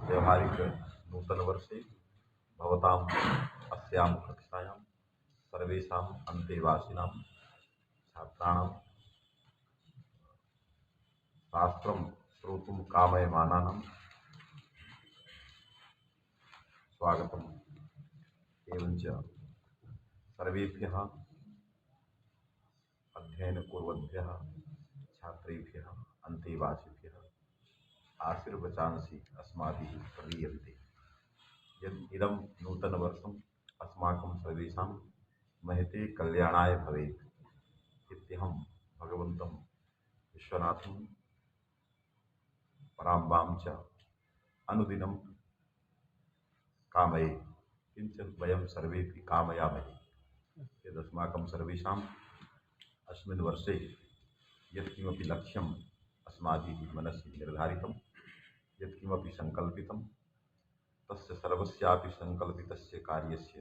व्यवहारिक नूतनवर्षे भवताम् अस्यां कक्षायां सर्वेषाम् अन्तेवासिनां छात्राणां शास्त्रं श्रोतुं कामयमानानां स्वागतम्। एवञ्च सर्वेभ्यः अध्ययनकुर्वद्भ्यः छात्रेभ्यः अन्तेवासिभ्यः आशीर्वचांसि अस्माभिः प्रदीयन्ते। यद् इदं नूतनवर्षम् अस्माकं सर्वेषां महते कल्याणाय भवेत् इत्यहं भगवन्तं विश्वनाथं पराम्बां च अनुदिनं कामये। किञ्च वयं सर्वेपि कामयामहे यदस्माकं सर्वेषाम् अस्मिन् वर्षे यत्किमपि लक्ष्यम् अस्माभिः मनसि निर्धारितं, यत्किमपि सङ्कल्पितं, तस्य सर्वस्यापि सङ्कल्पितस्य कार्यस्य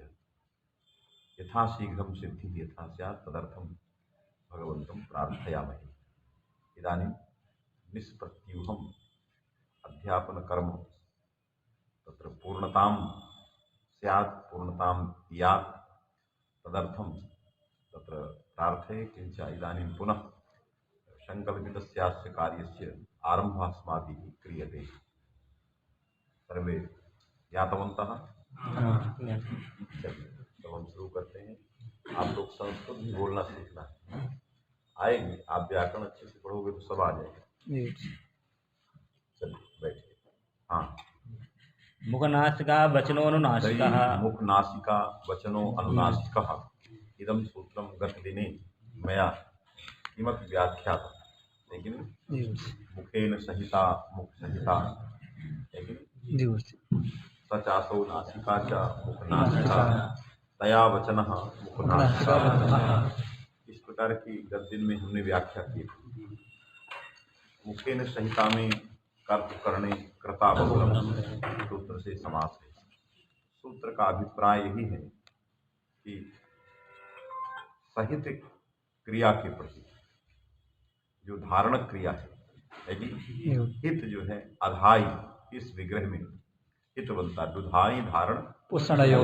यथाशीघ्रं सिद्धिः यथा स्यात् तदर्थं भगवन्तं प्रार्थयामहे। इदानीं निष्प्रत्यूहम् अध्यापनकर्म तत्र पूर्णतां स्यात्, पूर्णतां यात्, तदर्थं तत्र प्रार्थये। किञ्च इदानीं पुनः सङ्कल्पितस्यास्य कार्यस्य आरम्भः अस्माभिः क्रियते। सर्वे ज्ञातवन्तः? चलिए तो हम शुरू करते हैं। आप लोग संस्कृत भी बोलना सीखना है, आएंगे आप व्याकरण अच्छे से पढ़ोगे तो सब आ जाएगा। चलिए बैठिए। हाँ, मुखनासिका वचनो अनुनासिकः। मुखनासिका वचनो अनुनासिकः इदं सूत्रं गतदिने मया किमपि व्याख्यातं, लेकिन मुखेन सहिता मुखसहिता, लेकिन स चासौ नासिका च मुखनासिका तया वचनः मुखनासिका। इस प्रकार की गद्य में हमने व्याख्या की थी। मुखेन संहिता में कर्त करने कर्ता बहुलम सूत्र से समास है। सूत्र का अभिप्राय यही है कि सहित क्रिया के प्रति जो धारण क्रिया है, लेकिन हित जो है अधाई, इस विग्रह में हित बनता है। दुधाई धारण पोषणयो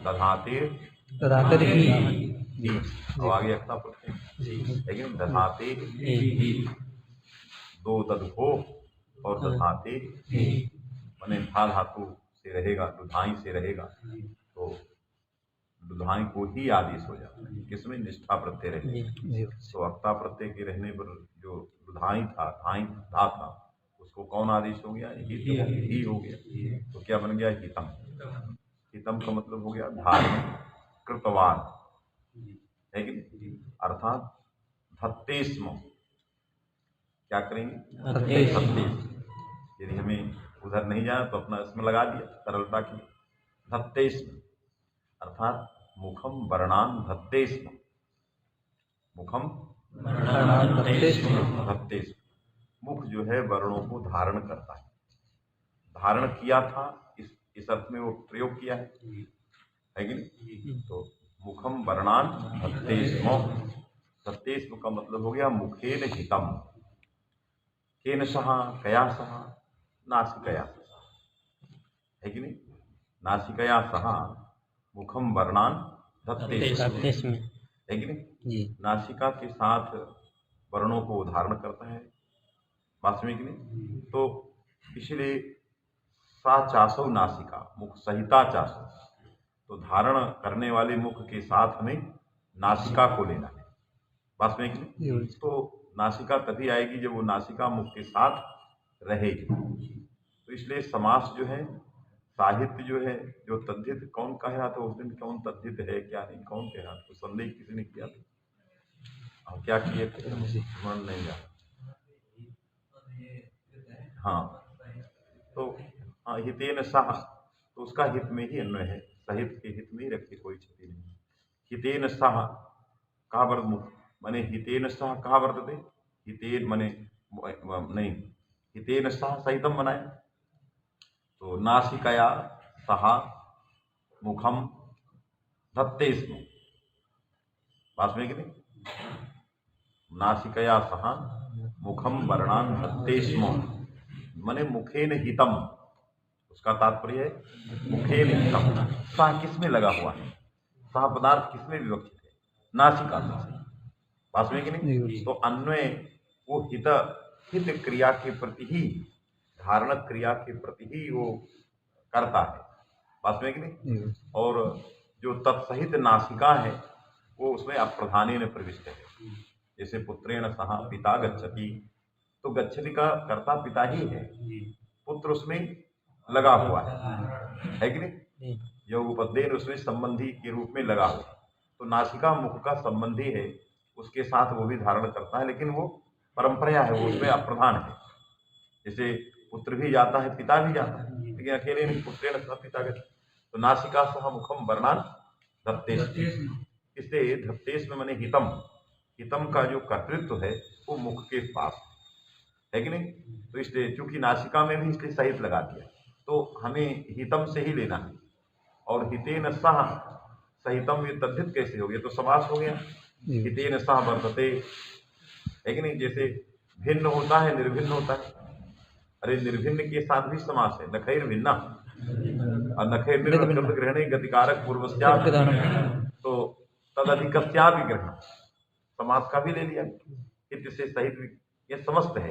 दधाते और आगे अक्ता प्रत्यय, लेकिन दधाते दो दधो और दधाते माने धा धातु से रहेगा, दुधाई से रहेगा तो दुधाई को ही आदेश हो जाता है। किसमें? निष्ठा प्रत्यय रहे तो अक्ता प्रत्यय के रहने पर जो दुधाई था, धाई धा था, उसको कौन आदेश हो गया? ही हो गया। तो क्या बन गया? हितम। हितम का मतलब हो गया धारण कृतवान, लेकिन अर्थात धत्तेस्म। क्या करेंगे? धत्तेस्म। यदि हमें उधर नहीं जाना तो अपना इसमें लगा दिया सरलता की। धत्तेस्म अर्थात मुखम वर्णान धत्तेस्म। मुखम धत्तेस्म, मुख जो है वर्णों को धारण करता है। धारण किया था, इस अर्थ में वो प्रयोग किया है कि नहीं? तो मुखम वर्णान धत्तेस्म। धत्तेस्म का मतलब हो गया मुखेन हितम। केन सह कया सह? नासिकया है कि नहीं? नासिकया सह मुखम वर्णान धत्तेस्म है कि नहीं? नासिका के साथ वर्णों को धारण करता है, वास्तविक नहीं। तो इसलिए सा चासौ नासिका, मुख सहिता चासौ, तो धारण करने वाले मुख के साथ हमें नासिका को लेना है, वास्तविक नहीं। तो नासिका तभी आएगी जब वो नासिका मुख के साथ रहेगी। तो इसलिए समास जो है, साहित्य जो है, जो तद्धित कौन कह रहा था उस दिन, कौन तद्धित है क्या नहीं, कौन कह रहा था? तो संदेह किसी ने किया था, और क्या किए थे स्मरण नहीं जाता। हाँ, तो हाँ, हितेन सह, तो उसका हित में ही अन्वय है, सहित के हित में ही रखे, कोई क्षति नहीं। हितेन सह कहा वर्त मुख माने हितेन सह कहा वर्तते? हितेन माने नहीं, हितेन सह सहितम बनाए तो नासिकया सह मुखम धत्तेस्म, वास्तविक नहीं। नासिकया सह मुखम वर्णान धत्तेस्म माने मुखेन हितम, उसका तात्पर्य है मुखे हितम। सह किसमें लगा हुआ है, सह पदार्थ किसमें विवक्षित है, नासिका से। पास में कि नहीं? तो अन्वय वो हित क्रिया के प्रति ही, धारण क्रिया के प्रति ही वो करता है। पास में कि नहीं? और जो तत्सहित नासिका है वो उसमें अप्रधानी ने प्रविष्ट है। जैसे पुत्रेण सह पिता गच्छति, तो गच्छति का कर्ता पिता ही है, पुत्र उसमें लगा हुआ है कि नहीं? जो उपदेन उसमें संबंधी के रूप में लगा हुआ, तो नासिका मुख का संबंधी है, उसके साथ वो भी धारण करता है, लेकिन वो परंपरा है, वो उसमें अप्रधान है। जैसे पुत्र भी जाता है, पिता भी जाता है, लेकिन अकेले नहीं, पुत्रेण सह पिता गच्छति। तो नासिका सह मुखम वर्णान धत्तेश, इसलिए धत्तेश में माने हितम, हितम का जो कर्तृत्व है वो मुख के पास है कि नहीं? तो इसलिए चूंकि नासिका में भी इसलिए सहित लगा दिया, तो हमें हितम से ही लेना है। और हितेन सह सहितम, ये तद्धित कैसे हो गया? तो समास हो गया, हितेन सह वर्तते, है कि नहीं? जैसे भिन्न होता है, निर्भिन्न होता है। अरे निर्भिन्न के साथ भी समास है, नखैर भिन्ना और नखैर ग्रहणे गतिकारक पूर्वस्या, तो तदधिकस्या भी ग्रहण, समास का भी ले लिया। हित से सहित ये समस्त है।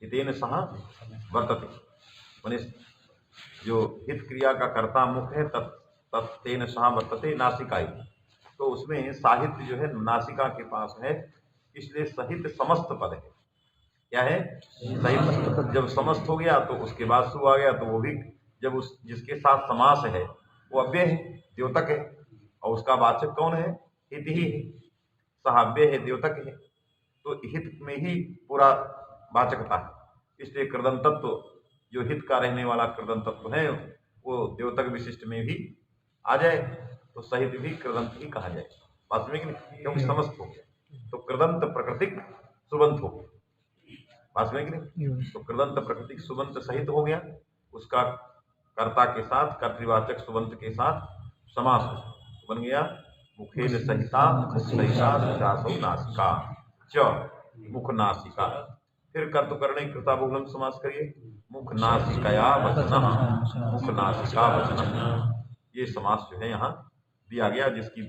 हितेन सह वर्तते, माने जो हित क्रिया का कर्ता मुख है, तत्तेन सह वर्तते नासिकाई, तो उसमें साहित्य जो है नासिका के पास है, इसलिए सहित समस्त पद है। क्या है? सहित। जब समस्त हो गया तो उसके बाद सु आ गया, तो वो भी जब उस जिसके साथ समास है वो अव्यय है, द्योतक है, और उसका वाचक कौन है? हित ही है, सहाव्य है, द्योतक है, तो हित में ही पूरा वाचकता है। इसलिए कृदंतत्व, जो हित का रहने वाला कृदंतत्व है, वो द्योतक विशिष्ट में भी आ जाए, तो सहित भी कृदंत ही कहा जाए। वास्तविक नहीं, क्योंकि समस्त हो गया, तो कृदंत प्रकृतिक सुबंत हो गया। वास्तविक नहीं, तो कृदंत प्रकृतिक सुबंत सहित हो गया, उसका कर्ता के साथ, कर्तृवाचक सुबंत के साथ समास बन गया। मुखेन सहिता सहिता सुजासौ नासिका च मुख नासिका। फिर कर्तुकर्णे कृता बहुलम समास करिए, मुख नासिकया वचनः, मुख नासिका वचनः। ये समास जो है यहाँ दिया गया, जिसकी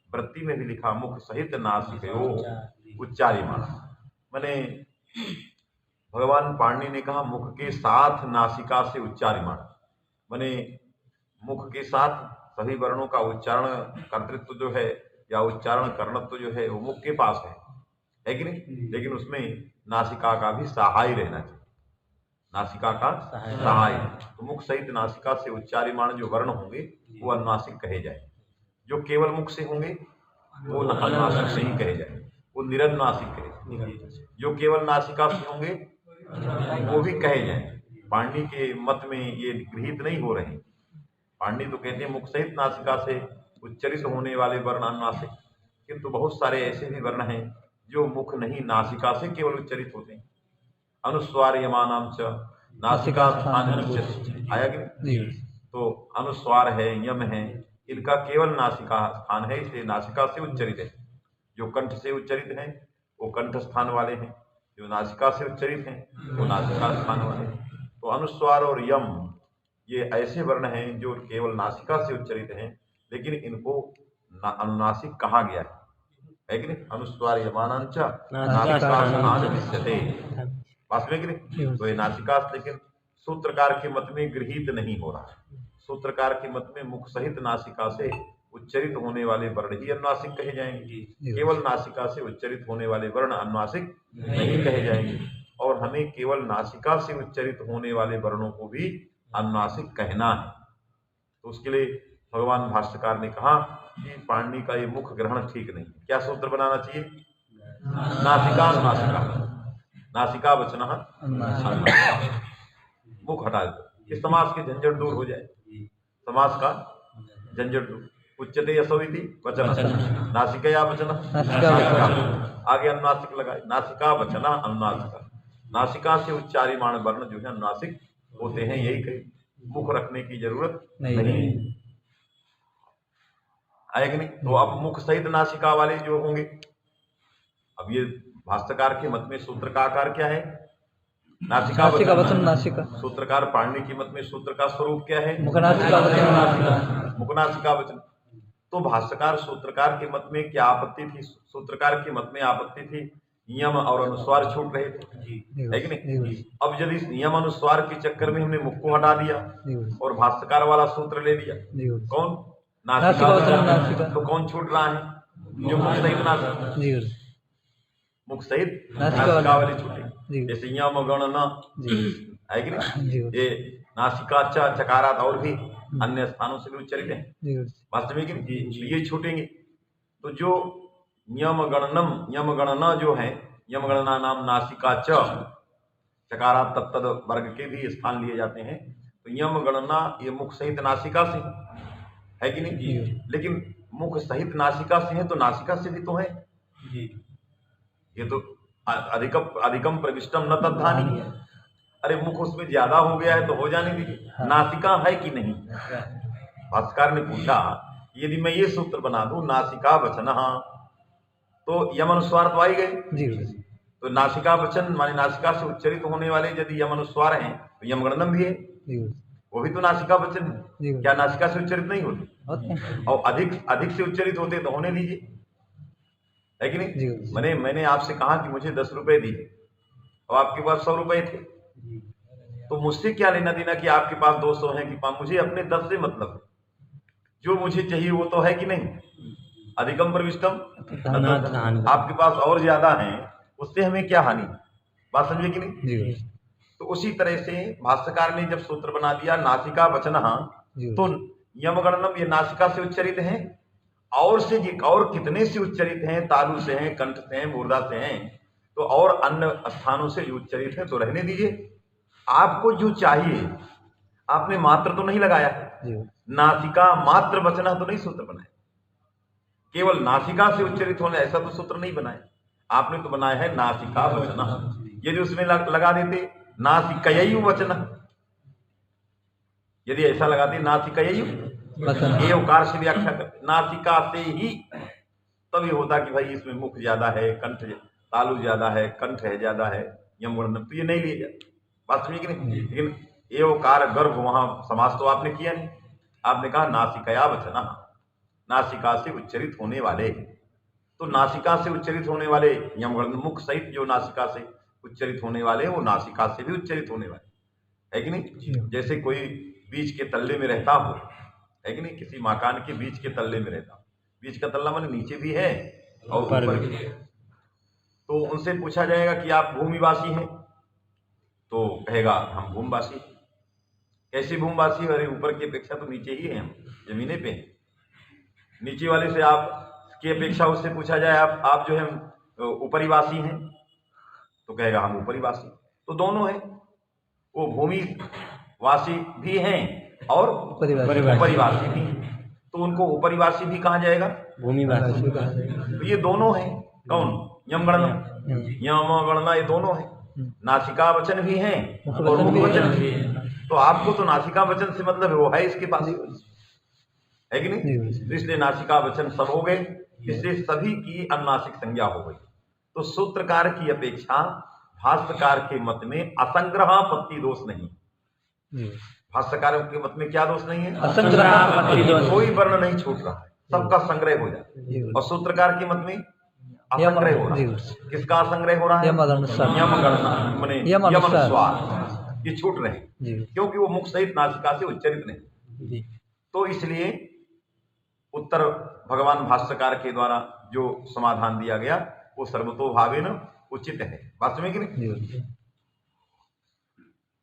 वृत्ति में भी लिखा मुख सहित नासिकयो उच्चार्यमाण। मैंने भगवान पाणिनि ने कहा मुख के साथ नासिका से उच्चार्यमाण, माने मुख के साथ सभी वर्णों का उच्चारण कर्तृत्व जो है या उच्चारण कर्णत्व जो है वो मुख के पास है कि नहीं? लेकिन उसमें नासिका का भी सहाय रहना चाहिए, नासिका का सहाय। तो मुख सहित नासिका से उच्चार्यमाण जो वर्ण होंगे वो अनुनासिक कहे जाए, जो केवल मुख से होंगे वो अनुनासिक नहीं कहे जाए, वो निरनुनासिक कहे। जो केवल नासिका से होंगे वो भी कहे जाए। पाणिनि के मत में ये गृहीत नहीं हो रहे। पाणिनि तो कहते हैं मुख सहित नासिका से उच्चरित होने वाले वर्ण अनुनासिक, किंतु बहुत सारे ऐसे भी वर्ण हैं जो मुख नहीं नासिका से केवल उच्चरित होते हैं। अनुस्वार यमानाम च नासिका स्थान आया कि नहीं? तो अनुस्वार है, यम है, इनका केवल नासिका स्थान है, इसलिए नासिका से उच्चरित है। जो कंठ से उच्चरित है वो कंठ स्थान वाले हैं, जो नासिका से उच्चरित हैं वो नासिका स्थान वाले हैं। तो अनुस्वार और यम ये ऐसे वर्ण हैं जो केवल नासिका से उच्चरित हैं, लेकिन इनको अनुनासिक कहा गया है कि नहीं? अनुस्वार यमानांच नासिका स्थान विद्यते, वास्तविक नहीं? तो ये नासिका, लेकिन सूत्रकार के मत में गृहीत नहीं हो रहा है। सूत्रकार के मत में मुख सहित नासिका से उच्चरित होने वाले वर्ण ही अनुनासिक कहे जाएंगे, केवल नासिका से उच्चरित होने वाले वर्ण अनुनासिक नहीं कहे जाएंगे। और हमें केवल नासिका से उच्चरित होने वाले वर्णों को भी अनुनासिक कहना है। तो उसके लिए भगवान भाष्यकार ने कहा कि पाणिनि का ये मुख ग्रहण ठीक नहीं। क्या सूत्र बनाना चाहिए? नासिका अनुनासिका, नासिका वचनः मुख हटा दो, इस समास के झंझट दूर हो जाए, समास का झंझट दूर। उच्चते असौ इति वचनः नासिकया वचनः, आगे अनुनासिक लगाए, नासिका वचनः अनुनासिका। नासिका से उच्चार्यमाण वर्ण जो है अनुनासिक होते हैं, यही कही, मुख रखने की जरूरत नहीं आएगी नहीं। तो अब मुख सहित नासिका वाले जो होंगे, अब ये भाष्यकार के मत में सूत्र का आकार क्या है? नासिका नासिका वचन वचन नासिका सूत्रकार पाणिनि के मत में सूत्र का स्वरूप क्या है? मुखनासिका वचन नासिका मुखनासिका वचन। तो भाष्यकार सूत्रकार के मत में क्या आपत्ति थी? सूत्रकार के मत में आपत्ति थी नियम और अनुस्वार छूट रहे थे, है कि नहीं? अब यदि इस नियम अनुस्वार के चक्कर में हमने मुख को हटा दिया और भाष्यकार वाला सूत्र ले लिया, कौन? नासिका वचन। तो कौन छूट रहा है? जो मुख सहित नासिका, मुख सहित नासिका वाली छूटे। जैसे यम गण न, है कि नहीं? ये नासिका च चकारात और भी अन्य स्थानों से भी उच्चरित है वास्तविक, ये छूटेंगे। तो जो यम गणना जो है, यम गणना नाम नासिका च चकारात तत्तद वर्ग के भी स्थान लिए जाते हैं। तो यम गणना ये मुख सहित नासिका से है कि नहीं? लेकिन मुख सहित नासिका से है तो नासिका से भी तो है। ये तो अधिकम प्रविष्टम न तद्धानी है। अरे मुख उसमें ज्यादा हो गया है तो हो जाने दीजिए, नासिका है कि नहीं? भाष्यकार ने पूछा यदि मैं ये सूत्र बना दूं नासिका वचन, तो यम अनुस्वार तो आ ही गए। तो नासिका वचन माने नासिका से उच्चरित होने वाले यदि यम अनुस्वार हैं तो यम गणनम भी है, वो भी तो नासिका वचन है। क्या नासिका से उच्चरित नहीं होते? और अधिक से उच्चरित होते तो होने दीजिए, है कि नहीं? मैंने आपसे कहा कि मुझे 10 रुपए दिए और आपके पास 100 रुपए थे, तो मुझसे क्या लेना देना कि आपके पास 200 है कि 5? मुझे अपने 10 से मतलब है, जो मुझे चाहिए वो तो है कि नहीं? अधिकम प्रविष्टम, आपके पास और ज्यादा है, उससे हमें क्या हानि? बात समझे कि नहीं? तो उसी तरह से भाष्यकार ने जब सूत्र बना दिया नासिका वचन, तो यम गणनम ये नासिका से उच्चरित है, और कितने से उच्चरित हैं? तालु से हैं, कंठ से हैं, मूर्धा से हैं, तो और अन्य स्थानों से उच्चरित है तो रहने दीजिए। आपको जो चाहिए, आपने मात्र तो नहीं लगाया है, नासिका मात्र वचन तो नहीं सूत्र बनाया, केवल नासिका से उच्चरित होने ऐसा तो सूत्र नहीं बनाया, आपने तो बनाया है नासिका वचन। यदि उसमें लगा देते नासिकयु वचन, यदि ऐसा लगाते नासिकयु ये उकार से व्याख्या करते नासिका से ही, तभी होता कि भाई इसमें मुख ज्यादा है, कंठ तालु ज्यादा है, कंठ है ज्यादा है, यम गणनम, तो ये नहीं लिए जाते वास्तविक नहीं। लेकिन ये उकार गर्भ वहां समास तो आपने किया नहीं, आपने कहा नासिकया वचन, नासिका से उच्चरित होने वाले। तो नासिका से उच्चरित होने वाले यम गणनम, मुख सहित जो नासिका से उच्चरित होने वाले वो नासिका से भी उच्चरित होने वाले, है कि नहीं? जैसे कोई बीज के तल्ले में रहता हो, है कि नहीं? किसी मकान के बीच के तल्ले में रहता, बीच का तल्ला माने नीचे भी है और ऊपर भी है। तो उनसे पूछा जाएगा कि आप भूमिवासी हैं, तो कहेगा हम भूमिवासी। कैसे भूमिवासी? अरे ऊपर की अपेक्षा तो नीचे ही है, हम जमीने पे हैं। नीचे वाले से आप की अपेक्षा उससे पूछा जाए आप जो है ऊपरीवासी हैं, तो कहेगा हम ऊपरीवासी। तो दोनों हैं, वो भूमिवासी भी हैं और ऊपरीवासी भी, तो उनको ऊपरीवासी भी कहा जाएगा, भूमिवासी। तो ये दोनों हैं, कौन? यम गणना ये दोनों हैं, नासिका वचन भी हैं और मुख वचन भी है। तो आपको तो नासिका वचन से मतलब वो है इसके पास, है कि नहीं? तो इसलिए नासिका वचन सब हो गए, इसलिए सभी की अनुनासिक संज्ञा हो गई। तो सूत्रकार की अपेक्षा भाष्यकार के मत में असंग्रहापत्ति दोष नहीं। भाष्यकार के मत में क्या दोष नहीं है? असंग्रहापत्ति दोष, कोई वर्ण नहीं छूट रहा है, सबका संग्रह हो जाता है। और सूत्रकार के मत में असंग्रह हो रहा है। किसका असंग्रह हो रहा है? यम गणना माने यम अनुस्वार, ये छूट रहे, क्योंकि वो मुख सहित नासिका से उच्चरित नहीं। तो इसलिए उत्तर भगवान भाष्यकार के द्वारा जो समाधान दिया गया वो सर्वतोभावेन उचित है, वास्तव में कि नहीं?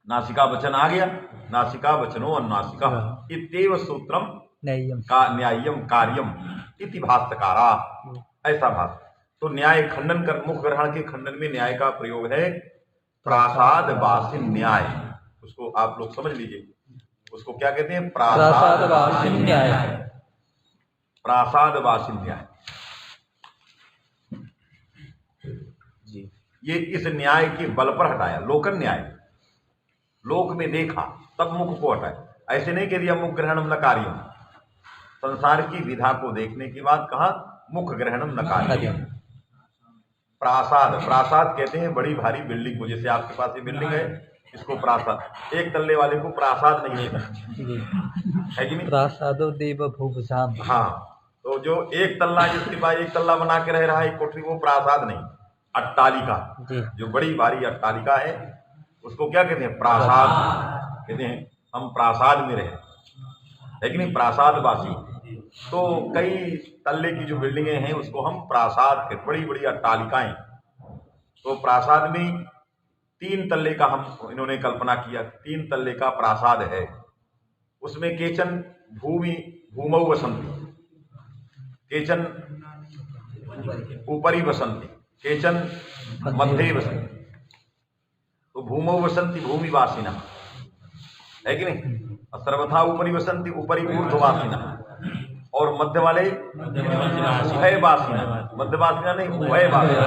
नासिका वचन आ गया, नासिका वचनो अनुनासिका इत्येव सूत्रम न्याय्यम कार्यम इति भाष्यकारा, ऐसा भाष्य। तो न्याय खंडन कर, मुख ग्रहण के खंडन में न्याय का प्रयोग है प्रासादवासी न्याय। उसको आप लोग समझ लीजिए, उसको क्या कहते हैं? प्रासादवासी न्याय। प्रासादवासी न्याय, ये इस न्याय के बल पर हटाया, लोकन न्याय, लोक में देखा तब मुख को हटाया। ऐसे नहीं कह दिया मुख ग्रहणम न कार्यम, संसार की विधा को देखने के बाद कहा मुख ग्रहणम न कार्यम। प्रासाद, प्रासाद कहते हैं बड़ी भारी बिल्डिंग को। जैसे आपके पास ये बिल्डिंग है, इसको प्रासाद, एक तल्ले वाले को प्रासाद नहीं है कि नहीं? प्रासादो देव भूभुजाम। हाँ, तो जो एक तल्ला, जिसके पास एक तल्ला बना के रह रहा है एक कोठरी, वो प्रासाद नहीं, अट्टालिका। जो बड़ी भारी अट्टालिका है उसको क्या कहते हैं? प्रासाद कहते हैं। हम प्रासाद में रहे, है कि नहीं? प्रासादवासी। तो कई तल्ले की जो बिल्डिंगें हैं उसको हम प्रासाद कहते, बड़ी बड़ी अट्टालिकाएं। तो प्रासाद में 3 तल्ले का हम इन्होंने कल्पना किया, 3 तल्ले का प्रासाद है। उसमें केचन भूमौ वसंती, केचन ऊपरी वसंती, केचन मध्य वसंती। तो भूमौ वसंती भूमिवासिना, है कि नहीं? सर्वथा ऊपरी वसंती ऊपरी ऊर्ध्ववासिना, और मध्य वाले उभयवासिना, मध्यवासिना नहीं उभयवासिना।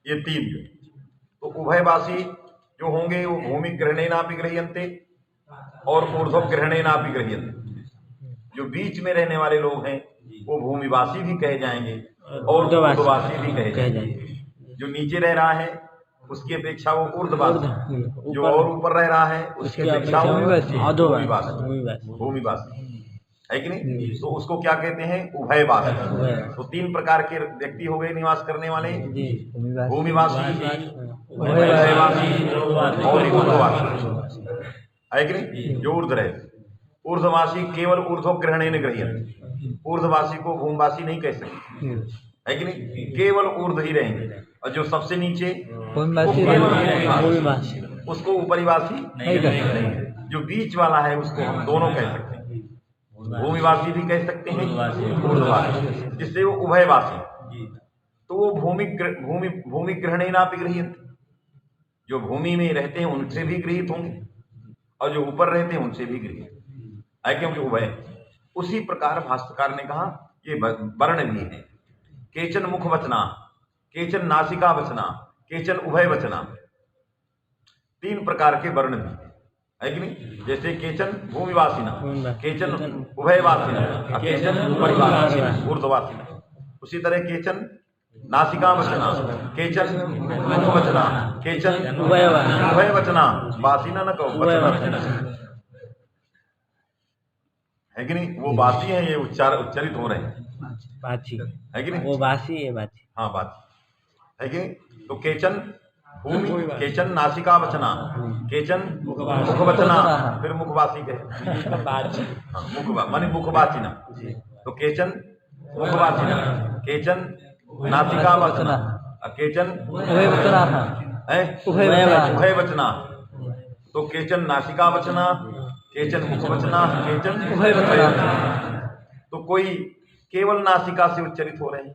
ये 3। तो उभयवासी जो होंगे वो भूमि ग्रहणेनापि गृह्यन्ते और ऊर्ध्व ग्रहणेनापि गृह्यन्ते। जो बीच में रहने वाले लोग हैं वो भूमिवासी भी कहे जाएंगे और ऊर्ध्ववासी भी कहे जाएंगे। जो नीचे रह रहा है उसकी अपेक्षा वो ऊर्ध्ववासी, जो और ऊपर रह रहा है उसकी अपेक्षा वो भूमिवासी, है कि नहीं? तो उसको क्या कहते हैं? उभयवासी। तो 3 प्रकार के व्यक्ति हो गए निवास करने वाले, भूमिवासी, उभयवासी और ऊर्ध्ववासी, है कि नहीं? जो ऊर्ध्व रहे। ऊर्ध्ववासी केवल ऊर्ध्व ग्रहणेन गृह्यते, ऊर्ध्ववासी को भूमिवासी नहीं कह सकते, है कि नहीं? केवल ऊर्ध्व ही रहेंगे। और जो सबसे नीचे उसको उपरिवासी नहीं कहेंगे। जो बीच वाला है उसको हम दोनों कह सकते हैं, भूमिवासी भी कह सकते हैं, ऊर्ध्ववासी, जिससे वो उभयवासी। तो वो भूमि ग्रहणेनापि गृह्यन्ते, जो भूमि में रहते हैं उनसे भी गृहीत होंगे और जो ऊपर रहते हैं उनसे भी गृहीत है, क्योंकि उभय। उसी प्रकार भाष्यकार ने कहा ये वर्ण भी है। केचन मुख वचना, केचन नासिका वचना, केचन उभय वचना। 3 प्रकार के वर्ण भी है कि नहीं? जैसे केचन भूमिवासिना, केचन उभयवासिना, केचन उपरिवासिना, ऊर्ध्ववासिना। उसी तरह केचन नासिका वचना, केचन मुख वचना, केचन उभय वचना। वासिना न कहो, वचना, है कि नहीं? वो वासी है, ये उच्चारित हो रहे हैं, बाची है कि नहीं? वो बासी है, बाची। हाँ, बाची है कि नहीं? तो केचन भूमि, केचन नासिका वचना, केचन मुख वचना, फिर मुखवासी कहे, माने मुखवासिना। तो केचन मुखवासिना, केचन नासिका वचना, केचन उभय वचना। तो केचन नासिका वचना, केचन मुख वचना, केचन उभय वचना। तो कोई केवल नासिका से उच्चरित हो रहे हैं,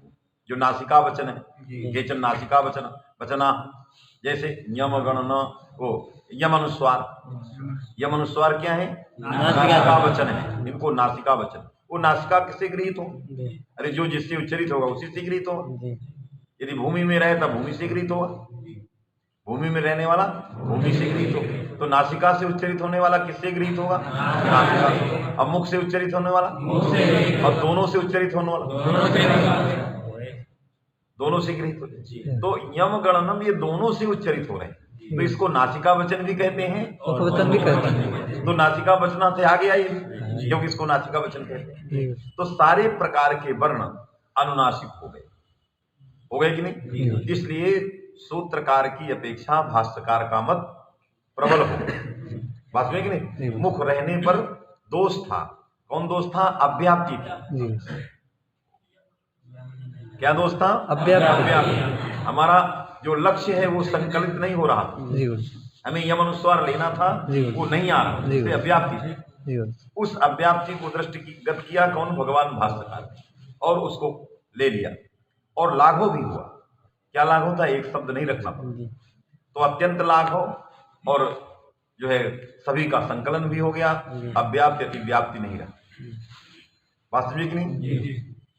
जो नासिका वचन है, केचन नासिका वचना। जैसे यम गणना, वो यम अनुस्वार, यम अनुस्वार क्या है? नासिका वचन है, इनको नासिका वचन। वो नासिका किससे गृहीत हो? अरे जो जिससे उच्चरित होगा उसी से गृहीत होगा। यदि भूमि में रहे तब भूमि से गृहीत होगा, भूमि में रहने वाला भूमि से गृहीत होगा। तो नासिका से उच्चरित होने वाला किससे गृहीत होगा? नासिका से। अब मुख से उच्चरित होने वाला, और दोनों से उच्चरित होने वाला, दोनों से गृहीत होते। तो यम गणनम, ये दोनों से उच्चरित हो रहे हैं, तो इसको नासिका वचन भी कहते हैं और वचन भी कहते हैं। तो नासिका वचना से आगे आई, क्योंकि इसको नासिका वचन कहते हैं। तो सारे प्रकार के वर्ण अनुनासिक हो गए कि नहीं? इसलिए सूत्रकार की अपेक्षा भाष्यकार का मत प्रबल हो गया, बात में कि नहीं? मुख रहने पर दोष था। कौन दोष था? अव्याप्ति थी। क्या दोष था? अव्याप्ति। हमारा जो लक्ष्य है वो संकलित नहीं हो रहा, हमें यम अनुस्वार लेना था, वो नहीं आ रहा, इससे अव्याप्ति थी। उस अव्याप्ति को दृष्टिगत किया कौन? भगवान भाष्यकार, और उसको ले लिया, और लाघव भी हुआ। क्या लाघव था? एक शब्द नहीं रखना पड़ा, तो अत्यंत लाघव, और जो है सभी का संकलन भी हो गया, अव्याप्ति अतिव्याप्ति नहीं रहा। वास्तविक नहीं?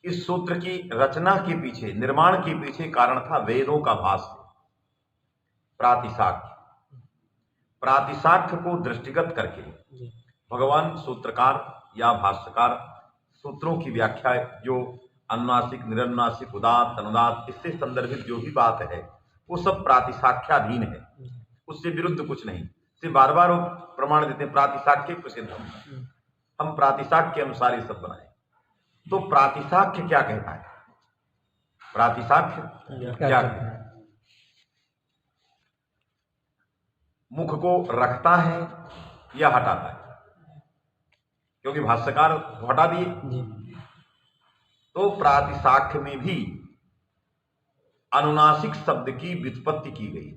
इस सूत्र की रचना के पीछे, निर्माण के पीछे कारण था वेदों का भाष्य, प्रातिशाख्य। प्रातिशाख्य को दृष्टिगत करके भगवान सूत्रकार या भाष्यकार सूत्रों की व्याख्या जो अनुनासिक, निरनुनासिक, उदात्त, अनुदात्त, इससे संदर्भित जो भी बात है वो सब प्रातिशाख्याधीन है, उससे विरुद्ध कुछ नहीं। से बार बार वो प्रमाण देते हैं प्रातिशाख्य प्रसिद्ध, हम प्रातिशाख्य के अनुसार ये सब बनाए। तो प्रातिशाख्य क्या कहता है? प्रातिशाख्य क्या कहता है? मुख को रखता है या हटाता है? क्योंकि भाष्यकार हटा दिए, तो प्रातिशाख्य में भी अनुनासिक शब्द की व्युत्पत्ति की गई।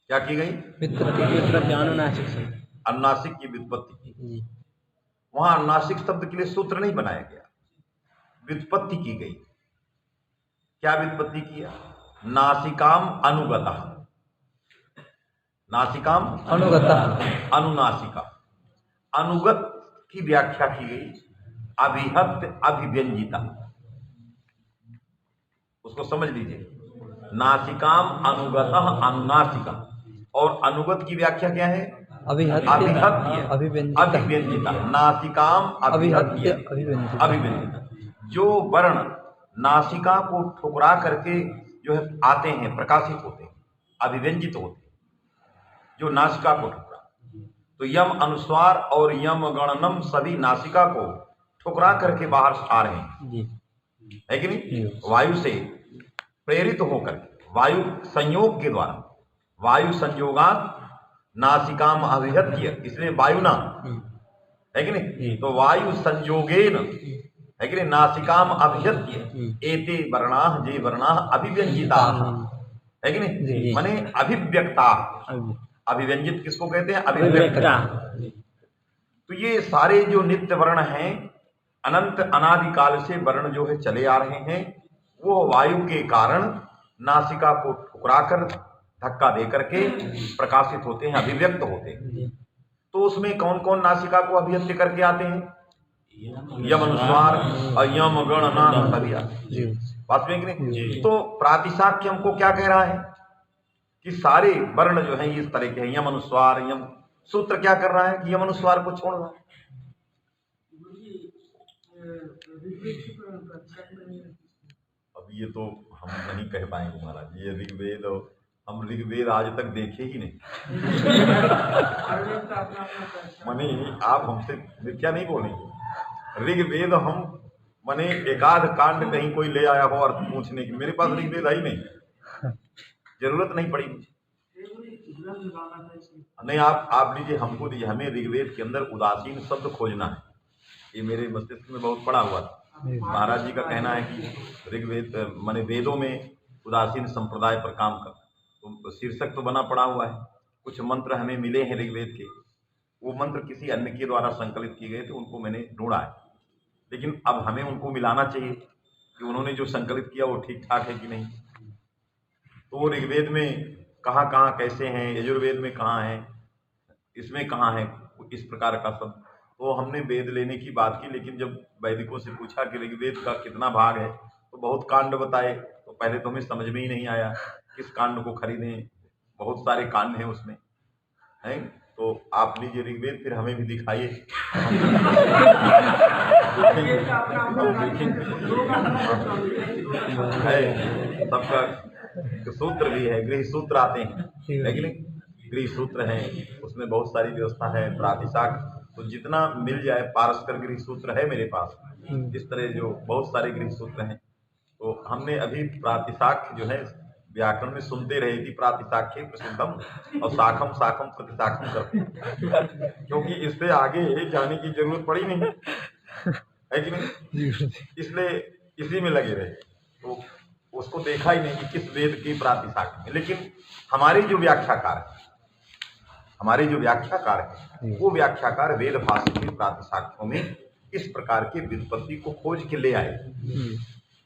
क्या की गई? व्युत्पत्ति, अनुनासिक शब्द, अनुनासिक की व्युत्पत्ति की। वहां अनुनासिक शब्द के लिए सूत्र नहीं बनाया गया, व्युत्पत्ति की गई। क्या व्युत्पत्ति किया? नासिकाम अनुगतः, नासिकाम अनुगतः, अनुनासिका, अनुगत की व्याख्या की गई, अभिहत अभिव्यंजिता। उसको समझ लीजिए, नासिकाम अनुगतः अनुनासिका, और अनुगत की व्याख्या क्या है? अभिहत्य अभिव्यंजिता, नासिकाम अभिहत्य अभिव्यंजिता। जो वर्ण नासिका को ठुकरा करके जो है आते हैं, प्रकाशित होते हैं, अभिव्यंजित होते हैं, जो नासिका को ठुकरा। तो यम अनुस्वार और यम गणनम सभी नासिका को ठुकरा करके बाहर आ रहे हैं, है कि नहीं? वायु से प्रेरित होकर, वायु संयोग के द्वारा, वायु संयोगात नासिकाम अभिहत्य, इसलिए वायु ना, है कि नहीं? तो वायु संयोगेन, है कि नहीं, नासिकाम अभिहत्य एते वर्णाः जे वर्णाः अभिव्यंजिताः, है कि नहीं? माने अभिव्यक्ता। अभिव्यंजित किसको कहते हैं? अभिव्यक्ता। तो ये सारे जो नित्य वर्ण हैं, अनंत अनादिकाल से वर्ण जो है चले आ रहे हैं, वो वायु के कारण नासिका को ठुकराकर, धक्का दे करके प्रकाशित होते हैं, अभिव्यक्त होते हैं। तो उसमें कौन कौन नासिका को अभिव्यक्त करके आते हैं? यम अनुस्वार और यम गण नाम सभी आते हैं। बात में कि नहीं? तो प्रातिशाख्य हमको क्या कह रहा है कि सारे वर्ण जो हैं इस तरह के हैं, यम अनुस्वार, यम। सूत्र क्या कर रहा है कि यम अनुस्वार को छोड़ रहा है। अब ये तो हम नहीं कह पाएंगे महाराज, ये ऋग्वेद, हम ऋग्वेद आज तक देखे ही नहीं। माने आप हमसे क्या नहीं बोलेंगे, ऋग्वेद हम माने एकाध कांड कहीं कोई ले आया हो और पूछने की, मेरे पास ऋग्वेद है ही नहीं, जरूरत नहीं पड़ी मुझे। नहीं, आप लीजिए, हमको दीजिए, हमें ऋग्वेद के अंदर उदासीन शब्द खोजना है। ये मेरे मस्तिष्क में बहुत पड़ा हुआ था। महाराज जी का कहना है कि ऋग्वेद माने वेदों में उदासीन संप्रदाय पर काम करना, तो शीर्षक तो बना पड़ा हुआ है। कुछ मंत्र हमें मिले हैं ऋग्वेद के, वो मंत्र किसी अन्य के द्वारा संकलित किए गए थे, उनको मैंने ढूंढा है। लेकिन अब हमें उनको मिलाना चाहिए कि उन्होंने जो संकलित किया वो ठीक ठाक है कि नहीं। तो वो ऋग्वेद में कहाँ कहाँ कैसे हैं, यजुर्वेद में कहाँ है, इसमें कहाँ है, इस प्रकार का सब। तो हमने वेद लेने की बात की, लेकिन जब वैदिकों से पूछा कि ऋग्वेद का कितना भाग है, तो बहुत कांड बताए। तो पहले तो हमें समझ में ही नहीं आया किस कांड को खरीदें, बहुत सारे कांड हैं उसमें, हैं। तो आप लीजिए ऋग्वेद, फिर हमें भी दिखाइए। सबका सूत्र भी है, गृह सूत्र आते हैं, लेकिन गृह सूत्र हैं, उसमें बहुत सारी व्यवस्था है। प्रातिशाख तो जितना मिल जाए, पारस्कर गृह सूत्र है मेरे पास, इस तरह जो बहुत सारे गृह सूत्र हैं। तो हमने अभी प्रातिशाख्य जो है व्याकरण में सुनते रहे कि प्रातिशाख्य प्रसिद्धम और शाखम शाखम प्रतिशाखम करते, क्योंकि इससे आगे जाने की जरूरत पड़ी नहीं, है कि नहीं? इसलिए इसी में लगे रहे, तो उसको देखा ही नहीं कि किस वेद की प्रातिशाख्य में। लेकिन हमारे जो व्याख्याकार है, वो व्याख्याकार वेद भाषा के प्रातिशाख्यों में इस प्रकार के व्युत्पत्ति को खोज के ले आए।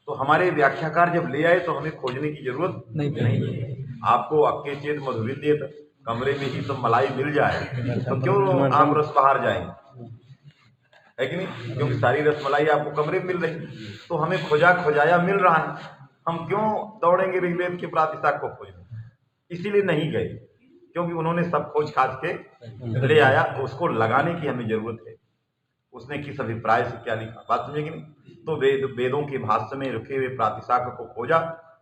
तो हमारे व्याख्याकार जब ले आए तो हमें खोजने की जरूरत नहीं। आपको अक्के चेत मधुविद्येत, कमरे में ही तो मलाई मिल जाए तो क्यों आम रस बाहर जाएंगे, है कि नहीं? क्योंकि सारी रसमलाई आपको कमरे में मिल रही, तो हमें खोजाया मिल रहा है, हम क्यों दौड़ेंगे ऋग्वेद के प्रातिशाख को खोजने? इसीलिए नहीं गए, क्योंकि उन्होंने सब खोज खाज के ले आया, तो उसको लगाने की हमें जरूरत है। उसने किस अभिप्राय से क्या लिखा, बात समझे कि नहीं। तो वेदों के भाष्य में रखे हुए प्रातिशाख को खोजा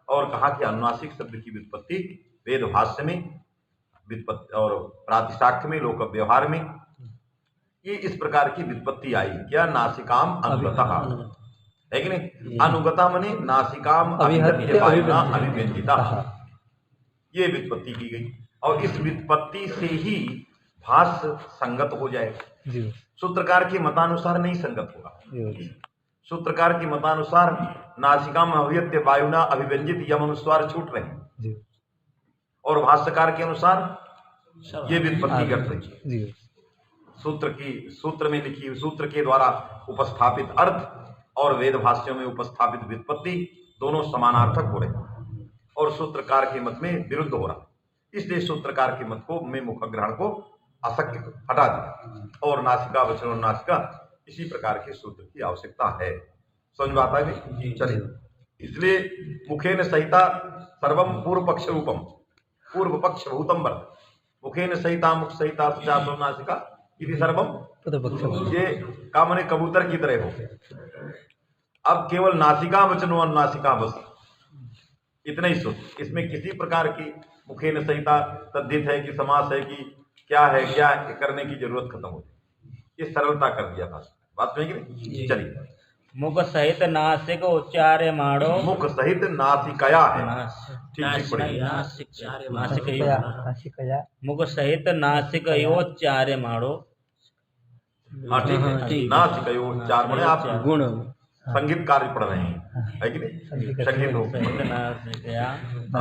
और कहा कि अनुनासिक शब्द की व्युत्पत्ति वेद भाष्य में व्युत्पत्ति और प्रातिशाख्य में लोक व्यवहार में ये इस प्रकार की व्युत्पत्ति आई। क्या? नासिकाम अनुगतः है कि नहीं। अनुगता मने नासिकाम अभिहत्य वायुना अभिव्यंजिता, ये व्युत्पत्ति की गई और इस व्युत्पत्ति से ही भाष्य संगत हो जाएगा। सूत्रकार के मतानुसार नहीं संगत होगा। सूत्रकार के मतानुसार नासिकाम अभिहत्य वायुना अभिव्यंजित यम अनुस्वार छूट रहे हैं और भाष्यकार के अनुसार ये व्युत्पत्ति कर रही है। सूत्र में लिखी सूत्र के द्वारा उपस्थापित अर्थ और वेद भाष्यों में उपस्थापित व्युत्पत्ति दोनों समानार्थक हो रहे और सूत्रकार के मत में विरुद्ध हो रहा। इसलिए सूत्रकार के मत को में मुखग्रहण को अशक्य हटा दिया और नासिका वचन और नासिका इसी प्रकार के सूत्र की आवश्यकता है। समझ बात आ गई? चलिए, इसलिए मुखेन सहिता सर्वम पूर्व पक्ष रूपम, पूर्व पक्ष भूतम वर्त, मुखेन सहिता मुख सहिता सुजातो नासिका इति सर्वम, ये का मने कबूतर की तरह हो। अब केवल नासिका वचन और नासिका बस इतना ही सोच, इसमें किसी प्रकार की मुखेन सहिता तद्धित है कि समास है कि क्या है, क्या करने की जरूरत खत्म हो जाए। ये सरलता कर दिया था, बात में कि नहीं। चलिए, मुख सहित नासिक उच्चार्य माणो, मुख सहित नासिकया है, ठीक मुख सहित नासिक योच्चार्य माणो। हाँ ठीक है, नासिकयोच्चार माने आप गुण संगीत कार्य पढ़ रहे हैं, है कि नहीं। संगीत हो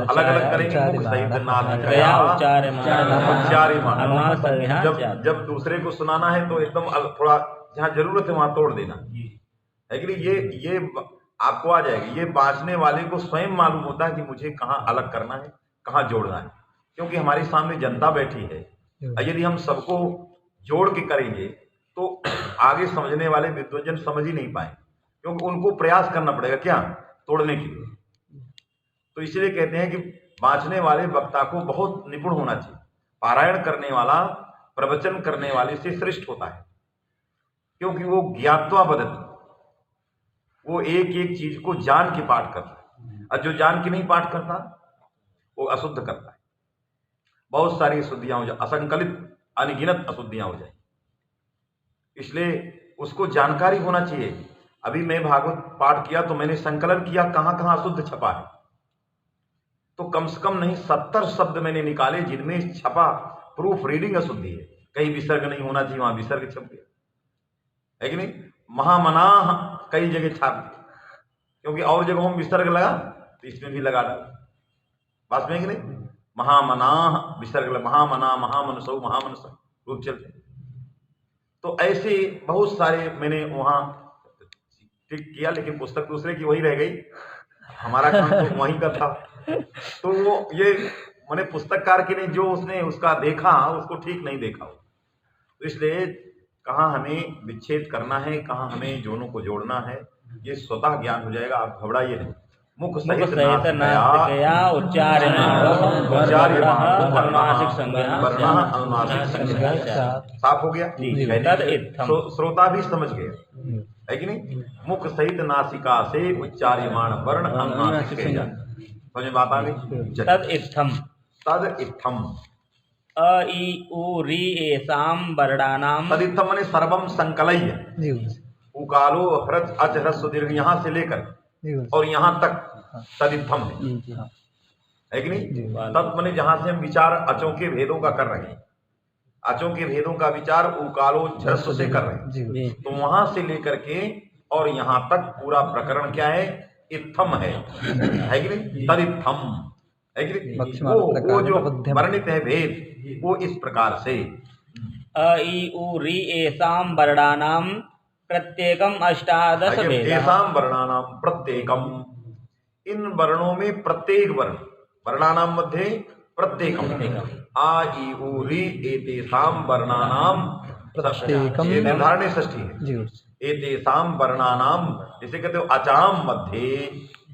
अलग अलग करेंगे। मुख सहित नासिकया उच्चार्य माणो, जब दूसरे को सुनाना है तो एकदम थोड़ा जहाँ जरूरत है वहां तोड़ देना, है कि नहीं। ये आपको आ जाएगी। ये बांचने वाले को स्वयं मालूम होता है कि मुझे कहाँ अलग करना है, कहाँ जोड़ना है, क्योंकि हमारी सामने जनता बैठी है। यदि हम सबको जोड़ के करेंगे तो आगे समझने वाले विद्वजन समझ ही नहीं पाए, क्योंकि उनको प्रयास करना पड़ेगा क्या, तोड़ने के लिए। तो इसलिए कहते हैं कि बांचने वाले वक्ता को बहुत निपुण होना चाहिए। पारायण करने वाला प्रवचन करने वाले से श्रेष्ठ होता है, क्योंकि वो ज्ञात्वा बदति, वो एक एक चीज को जान के पाठ करता है, और जो जान के नहीं पाठ करता वो अशुद्ध करता है। बहुत सारी अशुद्धियां हो जाए, असंकलित अनगिनत अशुद्धियां हो जाए। इसलिए उसको जानकारी होना चाहिए। अभी मैं भागवत पाठ किया तो मैंने संकलन किया कहां कहां अशुद्ध छपा है, तो कम से कम नहीं 70 शब्द मैंने निकाले जिनमें छपा प्रूफ रीडिंग अशुद्धि है। कहीं विसर्ग नहीं होना चाहिए, वहां विसर्ग छप गया, है कि नहीं। महामना कई जगह छाप दिया, क्योंकि और जगहों में विसर्ग लगा तो इसमें भी लगा डाला, बात में कि नहीं। महामना विसर्ग, महामना महामनसौ महामनस रूप चलते। तो ऐसे बहुत सारे मैंने वहां ठीक किया, लेकिन पुस्तक दूसरे की वही रह गई, हमारा काम तो वहीं का था। तो वो ये मैंने पुस्तककार के ने जो उसने उसका देखा उसको ठीक नहीं देखा। तो इसलिए कहाँ हमें विच्छेद करना है, कहाँ हमें दोनों को जोड़ना है, ये स्वतः ज्ञान हो जाएगा, आप घबराइए नहीं। मुख सहित नासिकया उच्चार्य साफ हो गया, श्रोता भी समझ गए, है कि नहीं। मुख सहित नासिका से उच्चार्यमाण वर्ण अनुनासिक, समझ बात आ गई। तद इत्थम, तद इत्थम अ ई उ री एसाम वर्णानाम, तद इत्थम माने सर्वम संकलय्य, उकालो ह्रस्व अच ह्रस्व दीर्घ यहाँ से लेकर और यहाँ तक तदित्थम है कि नहीं। तत् माने जहां से हम विचार अचों के भेदों का कर रहे हैं, अचों के भेदों का विचार उकालो ह्रस्व से कर रहे हैं, तो वहां से लेकर के और यहाँ तक पूरा प्रकरण क्या है, इत्थम है कि नहीं। तदित्थम है कि नहीं। वो जो वर्णित है भेद वो इस प्रकार से अ ई उ री एसाम वर्णानाम प्रत्येकम अष्टादश एसाम वर्णानाम प्रत्येकम, इन वर्णों में प्रत्येक वर्ण, वर्णानाम मध्ये प्रत्येकम, आ ई उ री एतेषाम वर्णानाम प्रत्येकम, ये निर्धारण षष्ठी है। एतेषाम वर्णानाम जिसे कहते हो अचाम मध्ये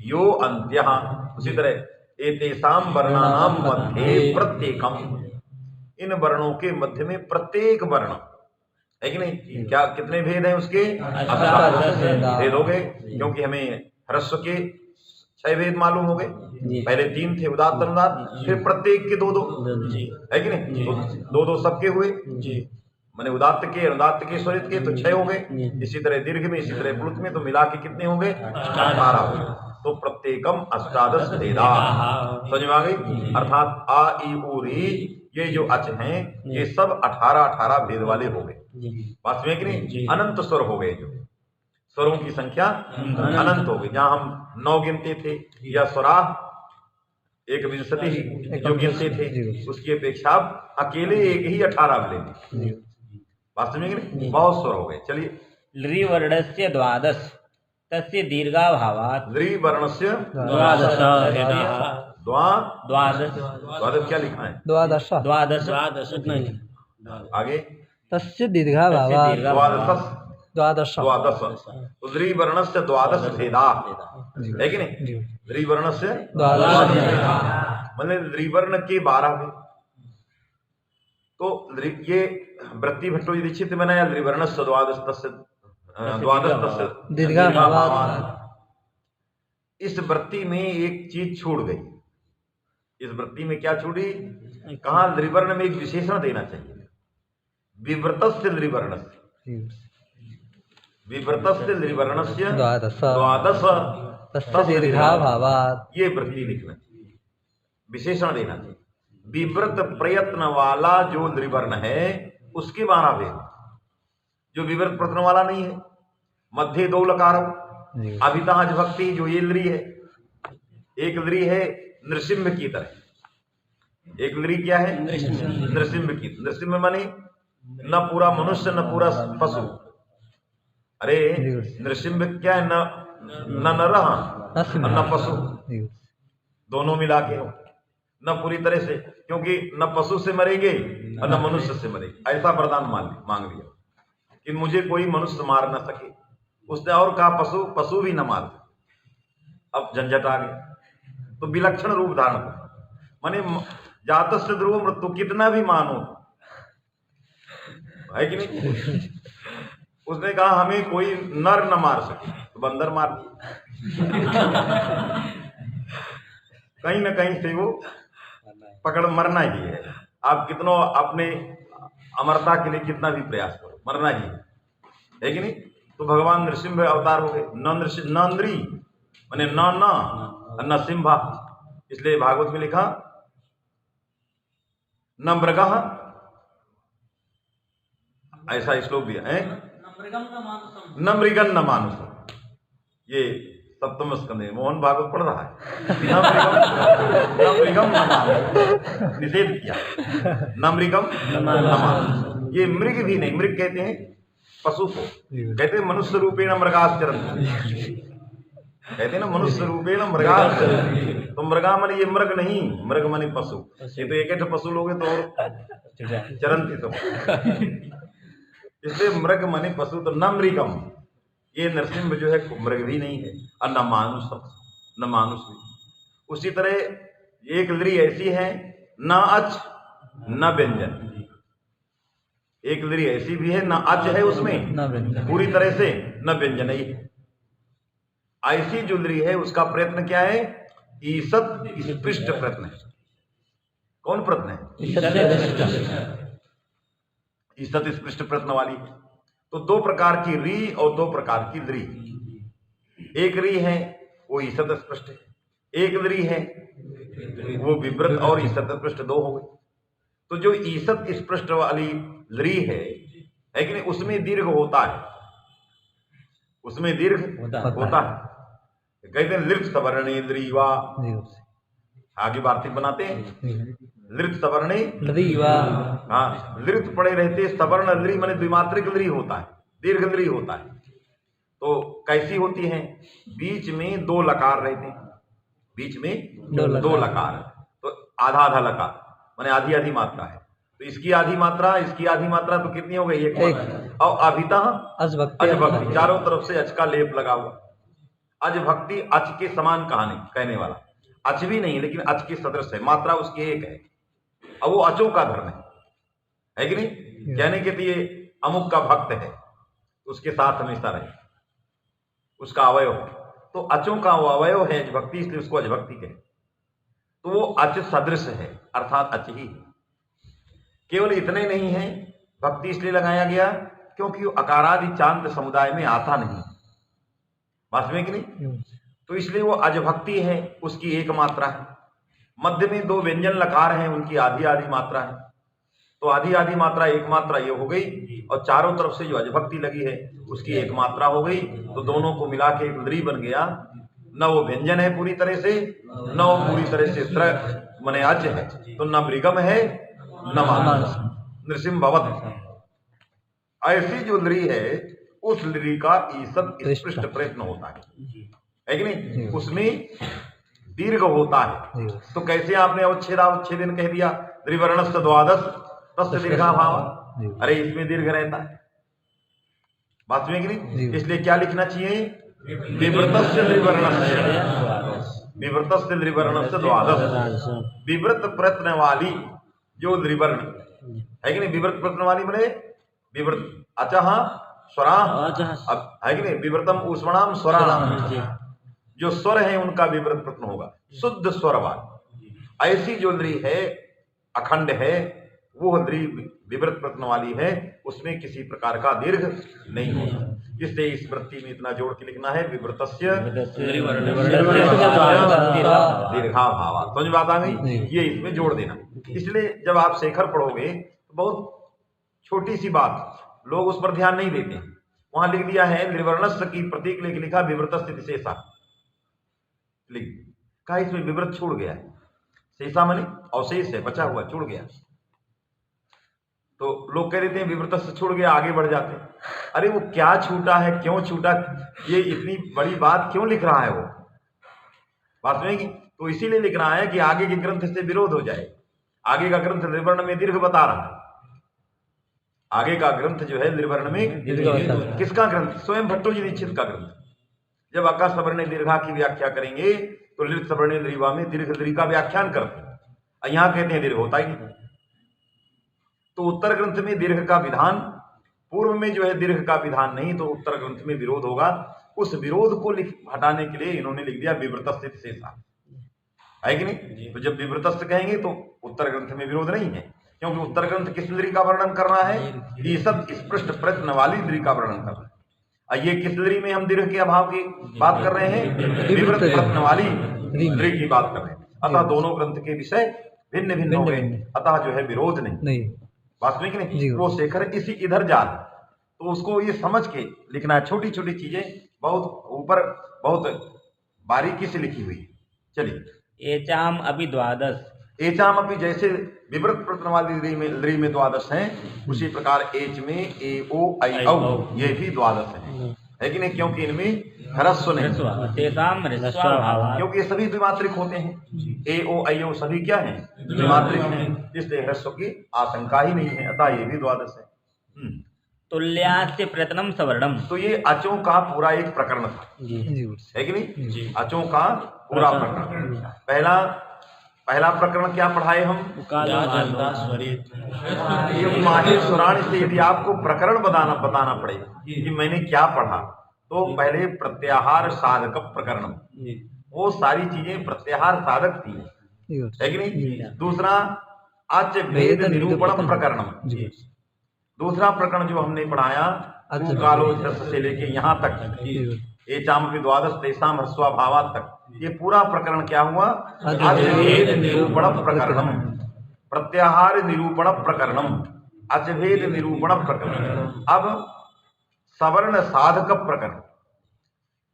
यो अंत्यः, उसी तरह एतेषाम वर्णानाम मध्ये प्रत्येकम, इन वर्णों के मध्य में प्रत्येक वर्ण है कि नहीं? क्या कितने भेद हैं उसके? अष्टादश भेद हो गए, क्योंकि हमें ह्रस्व के 6 भेद मालूम हो गए। जी। पहले 3 थे, उदात्त अनुदात्त, फिर प्रत्येक के 2-2, जी है कि नहीं? तो 2-2 सबके हुए, जी माने उदात्त के, अनुदात्त के, स्वरित के तो 6 हो गए। जी। इसी तरह दीर्घ में, इसी तरह प्लुत में, तो मिला के कितने हो गए? 18 हो गए। तो प्रत्येकम अष्टादश भेदा, समझ में आ गई? अर्थात आ ई उ री, ये जो अच हैं ये सब 18 भेद वाले हो गए। जी बात में कि नहीं? अनंत स्वर हो गए, जो स्वरों की संख्या अनंत हो गई। जहां हम 9 गिनते थे या स्वरा 1 जो गिनते थे, उसकी अपेक्षा अकेले एक ही 18 मिलेंगे। बात समझे कि नहीं? बहुत स्वर हो गए। चलिए, लृ वर्णस्य द्वादश तस्य दीर्घाभावात् लृ वर्णस्य द्वादश द्वादश द्वादश क्या लिखा है? द्वादश द्वादश इतना ही लिखा। आगे तस्य दीर्घाभावात् द्वादश द्वादश तो लृ वर्णस्य द्वादश भेदा, है कि नहीं? लृ वर्णस्य द्वादश मतलब लृ वर्ण के 12 भेद। तो ये वृत्ति भट्टोजी दीक्षित ने बनाया लृ वर्णस्य द्वादश तस्य दीर्घाभावात्। इस वृत्ति में एक चीज छूट गई। इस वृत्ति में क्या छूटी? कहा लृवर्ण में एक विशेषण देना चाहिए, विवृतस्य लृवर्णस्य, विवृतस्य लृवर्णस्य द्वादश तस्य दीर्घाभावात्। ये वृत्ति लिखना चाहिए, विशेषण देना चाहिए। विवृत प्रयत्न वाला जो लृवर्ण है उसके 12 भेद, जो विवृत प्रयत्न वाला नहीं है। मध्य 2 लकार, अभिताज भक्ति जो ये लृ है, एक लृ है नृसिंह की तरह। एक लृ क्या है? नृसिंह की। नृसिंह माने न पूरा मनुष्य न पूरा पशु। अरे नृसिंह क्या है? न नर न पशु, दोनों मिला के, न पूरी तरह से, क्योंकि न पशु से मरेंगे और न मनुष्य से मरेंगे। ऐसा वरदान मांग लिया कि मुझे कोई मनुष्य मार न सके। उसने और कहा पशु भी न मार सके। अब झंझट आ गया, तो विलक्षण रूप धारण कर, माने जातस्य ध्रुव मृत्यु, कितना भी मानो, है कि नहीं? उसने कहा हमें कोई नर न मार सके, तो बंदर मार दिया। कहीं ना कहीं से वो पकड़ मरना ही है। आप कितना अपने अमरता के लिए कितना भी प्रयास करो, मरना ही है कि नहीं? तो भगवान नृसिंह अवतार हो गए। न नृ माने न सिंहा, इसलिए भागवत में लिखा न मृगः, ऐसा श्लोक भी है, न मृगन न मानुषम। ये सप्तम स्कंद है, मोहन भागवत पढ़ रहा है। न मृगम न मानुषम, निषेध किया, न मृगम न मानुषम। ये मृग भी नहीं, मृग कहते हैं पशु को, कहते हैं मनुष्य रूपेण मृगाश्चरन्, कहते हैं ना मनुष्य रूपेण मृगाश्चरन्। तो मृगा माने ये मृग नहीं, मृग माने पशु। ये तो एक पशु लोगे तो और चरण थे सब। इसलिए मृग माने पशु, तो न मृगम, ये नरसिंह जो है मृग भी नहीं है और न मानुष, न मानुष भी। उसी तरह एक लृ ऐसी है न अच न व्यंजन, एक लृ ऐसी भी है न अच है उसमें पूरी तरह से, न व्यंजन ही है। ऐसी जो लृ है उसका प्रयत्न क्या है? ईसत स्पृष्ट प्रयत्न है। कौन प्रयत्न है? ईसत स्पृष्ट प्रयत्न वाली है। तो 2 प्रकार की री और 2 प्रकार की लृ। एक री है वो ईसत स्पृष्ट है, एक लृ है वो विवृत और ईसत स्पृष्ट 2 हो गए। तो जो ईसत स्पृष्ट वाली लृ है कि नहीं, उसमें दीर्घ होता है, उसमें दीर्घ होता है। कहते हैं लृत सवर्णे लृवा, आगे वार्तिक बनाते हैं लृत सवर्णे लृवा। हाँ, लृत पड़े रहते, सवर्ण लृ माने द्विमात्रिक लृ होता है, दीर्घ लृ होता है। तो कैसी होती है? बीच में 2 लकार रहते हैं, बीच में 2 लकार, तो आधा आधा लकार माने आधी आधी मात्रा है। तो इसकी आधी मात्रा, इसकी आधी मात्रा, तो कितनी हो गई? एक। और अभिता अजभक्ति, चारों तरफ से अच का लेप लगा हुआ। अजभक्ति अच के समान कहने वाला, अच भी नहीं लेकिन अच के सदृश है, मात्रा उसकी एक है। अब वो अचों का धर्म है कि नहीं? कहने के लिए अमुक का भक्त है, उसके साथ हमेशा रहे, उसका अवयव है। तो अचों का वो अवयव है अजभक्ति, इसलिए उसको अजभक्ति कहे। तो वो अच सदृश है, अर्थात अच ही है। केवल इतने नहीं है, भक्ति इसलिए लगाया गया क्योंकि वो अकारादि चांद समुदाय में आता नहीं, बात में कि नहीं, तो इसलिए वो अजभक्ति है, उसकी एक मात्रा है। मध्य में दो व्यंजन लकार हैं, उनकी आधी आधी मात्रा है, तो आधी आधी मात्रा एक मात्रा ये हो गई, और चारों तरफ से जो अजभक्ति लगी है उसकी एक मात्रा हो गई, तो दोनों को मिला के एक लृ बन गया। न वो व्यंजन है पूरी तरह से, न वो पूरी तरह से मने अच है, तो न मृगम है न मानस, नृसिंह भवत। ऐसी जो लृ है उस लृ का ईसद स्पृष्ट प्रयत्न होता है कि नहीं, उसमें दीर्घ होता है। तो कैसे आपने अवच्छेदन कह दिया, त्रिवर्णस्य द्वादश तस्य दीर्घा भाव, अरे इसमें दीर्घ रहता है, बात में कि नहीं, इसलिए क्या लिखना चाहिए, विवृतस्य त्रिवर्णस्य, विवृतस्य त्रिवर्णस्य द्वादश। विवृत प्रयत्न वाली जो त्रिवर्ण है कि नहीं, विवृत प्रयत्न वाली बने विवृत अचः स्वरा, अब है कि नहीं, विवृतम ऊष्मणाम स्वराणाम, जो स्वर है उनका विवृत प्रयत्न होगा, शुद्ध स्वर वाली। ऐसी जो लृ है अखंड है, वो लृ विवृत प्रयत्न वाली है, उसमें किसी प्रकार का दीर्घ नहीं होता। इसलिए इस वृत्ति में इतना जोड़ के लिखना है, विवृतस्य दीर्घा भावा। समझ बात आ गई, ये इसमें जोड़ देना। इसलिए जब आप शेखर पढ़ोगे तो बहुत छोटी सी बात, लोग उस पर ध्यान नहीं देते हैं। वहां लिख दिया है निर्वर्णस्य की प्रतीक लेके लिखा विवृतस्य शेषा, लिख कहा इसमें विवृत छूट गया है, शेषा माने अवशेष है, बचा हुआ छूट गया। तो लोग कह देते हैं विवृत से छूट गया, आगे बढ़ जाते हैं। अरे वो क्या छूटा है, क्यों छूटा, ये इतनी बड़ी बात क्यों लिख रहा है वो, बात में कि तो इसीलिए लिख रहा है कि आगे के ग्रंथ से विरोध हो जाए। आगे का ग्रंथ निर्वर्ण में दीर्घ बता रहा है, आगे का ग्रंथ जो है निर्वर्ण में किसका ग्रंथ, स्वयं भट्टोजी दीक्षित का ग्रंथ। जब आकाश सवर्ण दीर्घा की व्याख्या करेंगे तो लिट सवर्ण दीर्घा में दीर्घ दीर्घ का व्याख्यान करते हैं, यहां कहते हैं दीर्घ होता ही नहीं। तो उत्तर ग्रंथ में दीर्घ का विधान, पूर्व में जो है दीर्घ का विधान नहीं, तो उत्तर ग्रंथ में विरोध होगा। उस विरोध को हटाने के लिए इन्होंने लिख दिया विवृतस्य शेषा, है कि नहीं। तो जब विवृतस्य कहेंगे तो उत्तर ग्रंथ में विरोध नहीं है, क्योंकि उत्तर ग्रंथ किस लृ का वर्णन कर रहा है, ईसद स्पृष्ट प्रयत्न वाली लृ का वर्णन कर रहा है। ये किस लृ में हम दीर्घ के अभाव की बात कर रहे हैं, विवृत प्रयत्न वाली लृ की बात कर रहे हैं। अतः दोनों ग्रंथ के विषय भिन्न भिन्न हो गए, अतः जो है विरोध नहीं, वास्तविक नहीं। वो शेखर इसी इधर जा रहा, तो उसको ये समझ के लिखना है। छोटी छोटी चीजें बहुत ऊपर बहुत बारीकी से लिखी हुई है। चलिए, एचाम अभी द्वादश, एचाम अपि जैसे विवृत प्रयत्न वाली लृ में द्वादश हैं, उसी प्रकार एच में ए ओ आई औ ये भी द्वादश है कि नहीं, क्योंकि इनमें ह्रस्व नहीं, क्योंकि ये सभी द्विमात्रिक होते हैं। ए ओ आई ओ सभी क्या हैं, द्विमात्रिक हैं, इसलिए ह्रस्व की आशंका ही नहीं है, अतः ये भी द्वादश है। तुल्यास्य प्रयत्नम सवर्णम, तो ये अचों का पूरा एक प्रकरण था, है कि नहीं, अचों का पूरा प्रकरण। पहला प्रकरण क्या पढ़ाए हम, ये माहेश्वराणी से यदि आपको प्रकरण बताना पड़ेगा कि मैंने क्या पढ़ा, तो पहले प्रत्याहार साधक प्रकरण, वो सारी चीजें प्रत्याहार साधक थी, है कि नहीं। दूसरा अच भेद निरूपण प्रकरण, दूसरा प्रकरण जो हमने पढ़ाया कालो से लेके यहाँ तक, एचाम अपि द्वादश तेषां ह्रस्वा भावा तक, ये पूरा प्रकरण क्या हुआ, अचभेद निरूपण प्रकरणम, प्रत्याहार निरूपण प्रकरणम, अचभेद निरूपण प्रकरण। अब सवर्ण साधक प्रकरण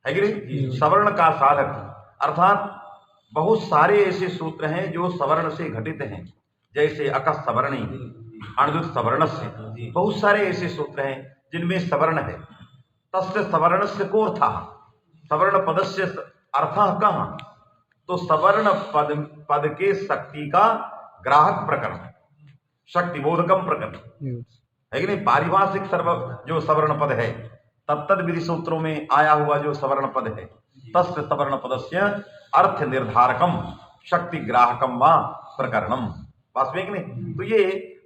है कि नहीं, सवर्ण का साधक अर्थात बहुत सारे ऐसे सूत्र हैं जो सवर्ण से घटित हैं, जैसे अकस सवर्णी, अणुत सवर्ण से, बहुत सारे ऐसे सूत्र हैं जिनमें सवर्ण है। तस्य सवर्णस्य कोऽर्थः, सवर्ण पदस्य अर्थः कहाँ, तो सवर्ण पद के शक्ति का ग्राहक प्रकरण, शक्ति बोधकम प्रकरण, है कि नहीं। पारिभाषिक जो सवर्ण पद है, तत्तद विधि सूत्रों में आया हुआ जो सवर्ण पद है, तस्य सवर्ण पदस्य अर्थ निर्धारकम शक्ति ग्राहकम वा प्रकरणम, वास्तविक नहीं। तो ये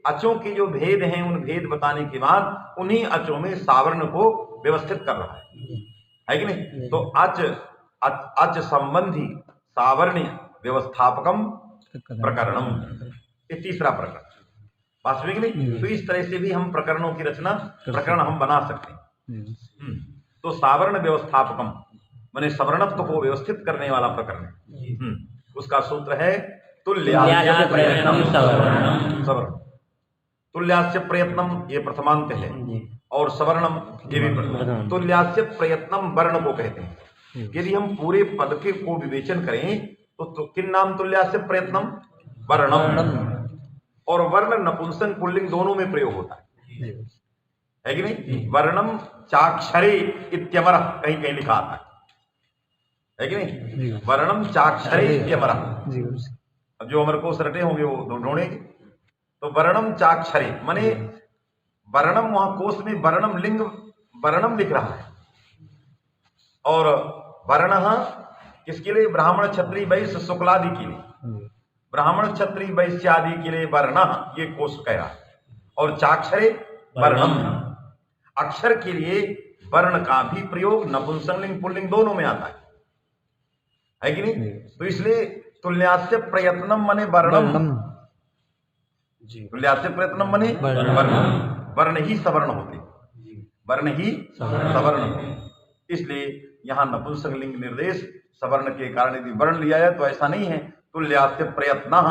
अचों के जो भेद हैं उन भेद बताने के बाद उन्हीं अचों में सावर्ण को व्यवस्थित कर रहा है कि नहीं। तो अच संबंधी सावर्ण्य व्यवस्थापकम प्रकरणम, ये तीसरा प्रकरण। वास्तविक नहीं, तो इस तरह से भी हम प्रकरणों की रचना प्रकरण हम बना सकते हैं। तो सावर्ण व्यवस्थापकम माने सवर्णत्व को व्यवस्थित करने वाला प्रकरण है। उसका सूत्र है तुल्यास्य प्रयत्नम सवर्णम। तुल्यास्य प्रयत्नम ये प्रथमांत है और सवर्णम ये भी प्रथमांत। तुल्यास्य प्रयत्नम वर्ण को कहते हैं। यदि हम पूरे पद के को विवेचन करें तो किन नाम तुल्यास्य प्रयत्नम वर्णम, और वर्ण नपुंसक पुल्लिंग दोनों में प्रयोग होता है कि नहीं। वर्णम चाक्षरे इत्यमरः कहीं कहीं लिखा आता है कि नहीं। वर्णम चाक्षरे इत्यमरः, अब जो अमरकोश रटे होंगे वो ढूंढेंगे। तो वर्णम चाक्षरे माने वर्णम, वहां कोश में वर्णम लिंग वर्णम लिख रहा है, और वर्ण किसके लिए, ब्राह्मण क्षत्रिय वैश्य शुक्लादि के लिए, ब्राह्मण क्षत्रिय वैश्य आदि के लिए वर्ण ये कोश कह रहा है। और चाक्षरे वर्णम, अक्षर के लिए वर्ण का भी प्रयोग नपुंसकलिंग पुल्लिंग दोनों में आता है कि नहीं। तो इसलिए तुल्यास्य प्रयत्नम मने वर्णम, तुल्यास्य प्रयत्नम मने वर्णम, वर्ण ही सवर्ण होते, वर्ण ही सवर्ण होते। इसलिए यहाँ नपुंसकलिंग निर्देश सवर्ण के कारण यदि वर्ण लिया जाए तो ऐसा नहीं है तुल्यास्य प्रयत्नः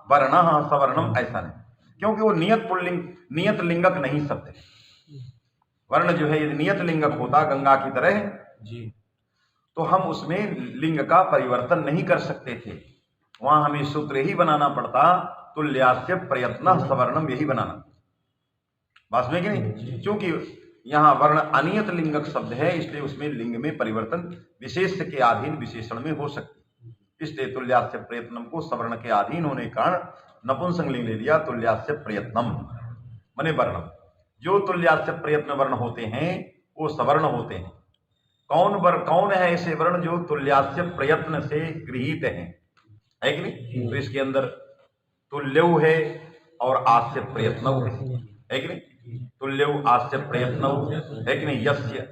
वर्णः सवर्णम, ऐसा नहीं, क्योंकि वो नियत पुल्लिंग नियत लिंगक नहीं शब्द है। वर्ण जो है यदि नियत लिंगक होता गंगा की तरह जी, तो हम उसमें लिंग का परिवर्तन नहीं कर सकते थे। वहां हमें सूत्र ही बनाना पड़ता तुल्यास्य प्रयत्नः सवर्णम, यही बनाना वास्तव में कि नहीं। क्योंकि यहाँ वर्ण अनियत लिंगक शब्द है, इसलिए उसमें लिंग में परिवर्तन विशेष के अधीन विशेषण में हो सकती है। इसलिए तुल्यास्य प्रयत्नम को सवर्ण के अधीन होने के कारण नपुंसक लिंग ले लिया तुल्यास्य प्रयत्नम माने वर्णम। जो तुल्यास्य प्रयत्न वर्ण होते हैं वो सवर्ण होते हैं। कौन है ऐसे वर्ण जो तुल्यास्य प्रयत्न से गृहीत है कि नहीं। तो इसके अंदर तुल्यौ है और आस्य प्रयत्नौ है कि नहीं। तुल्यौ आस्य प्रयत्नौ है कि नहीं। यस्य,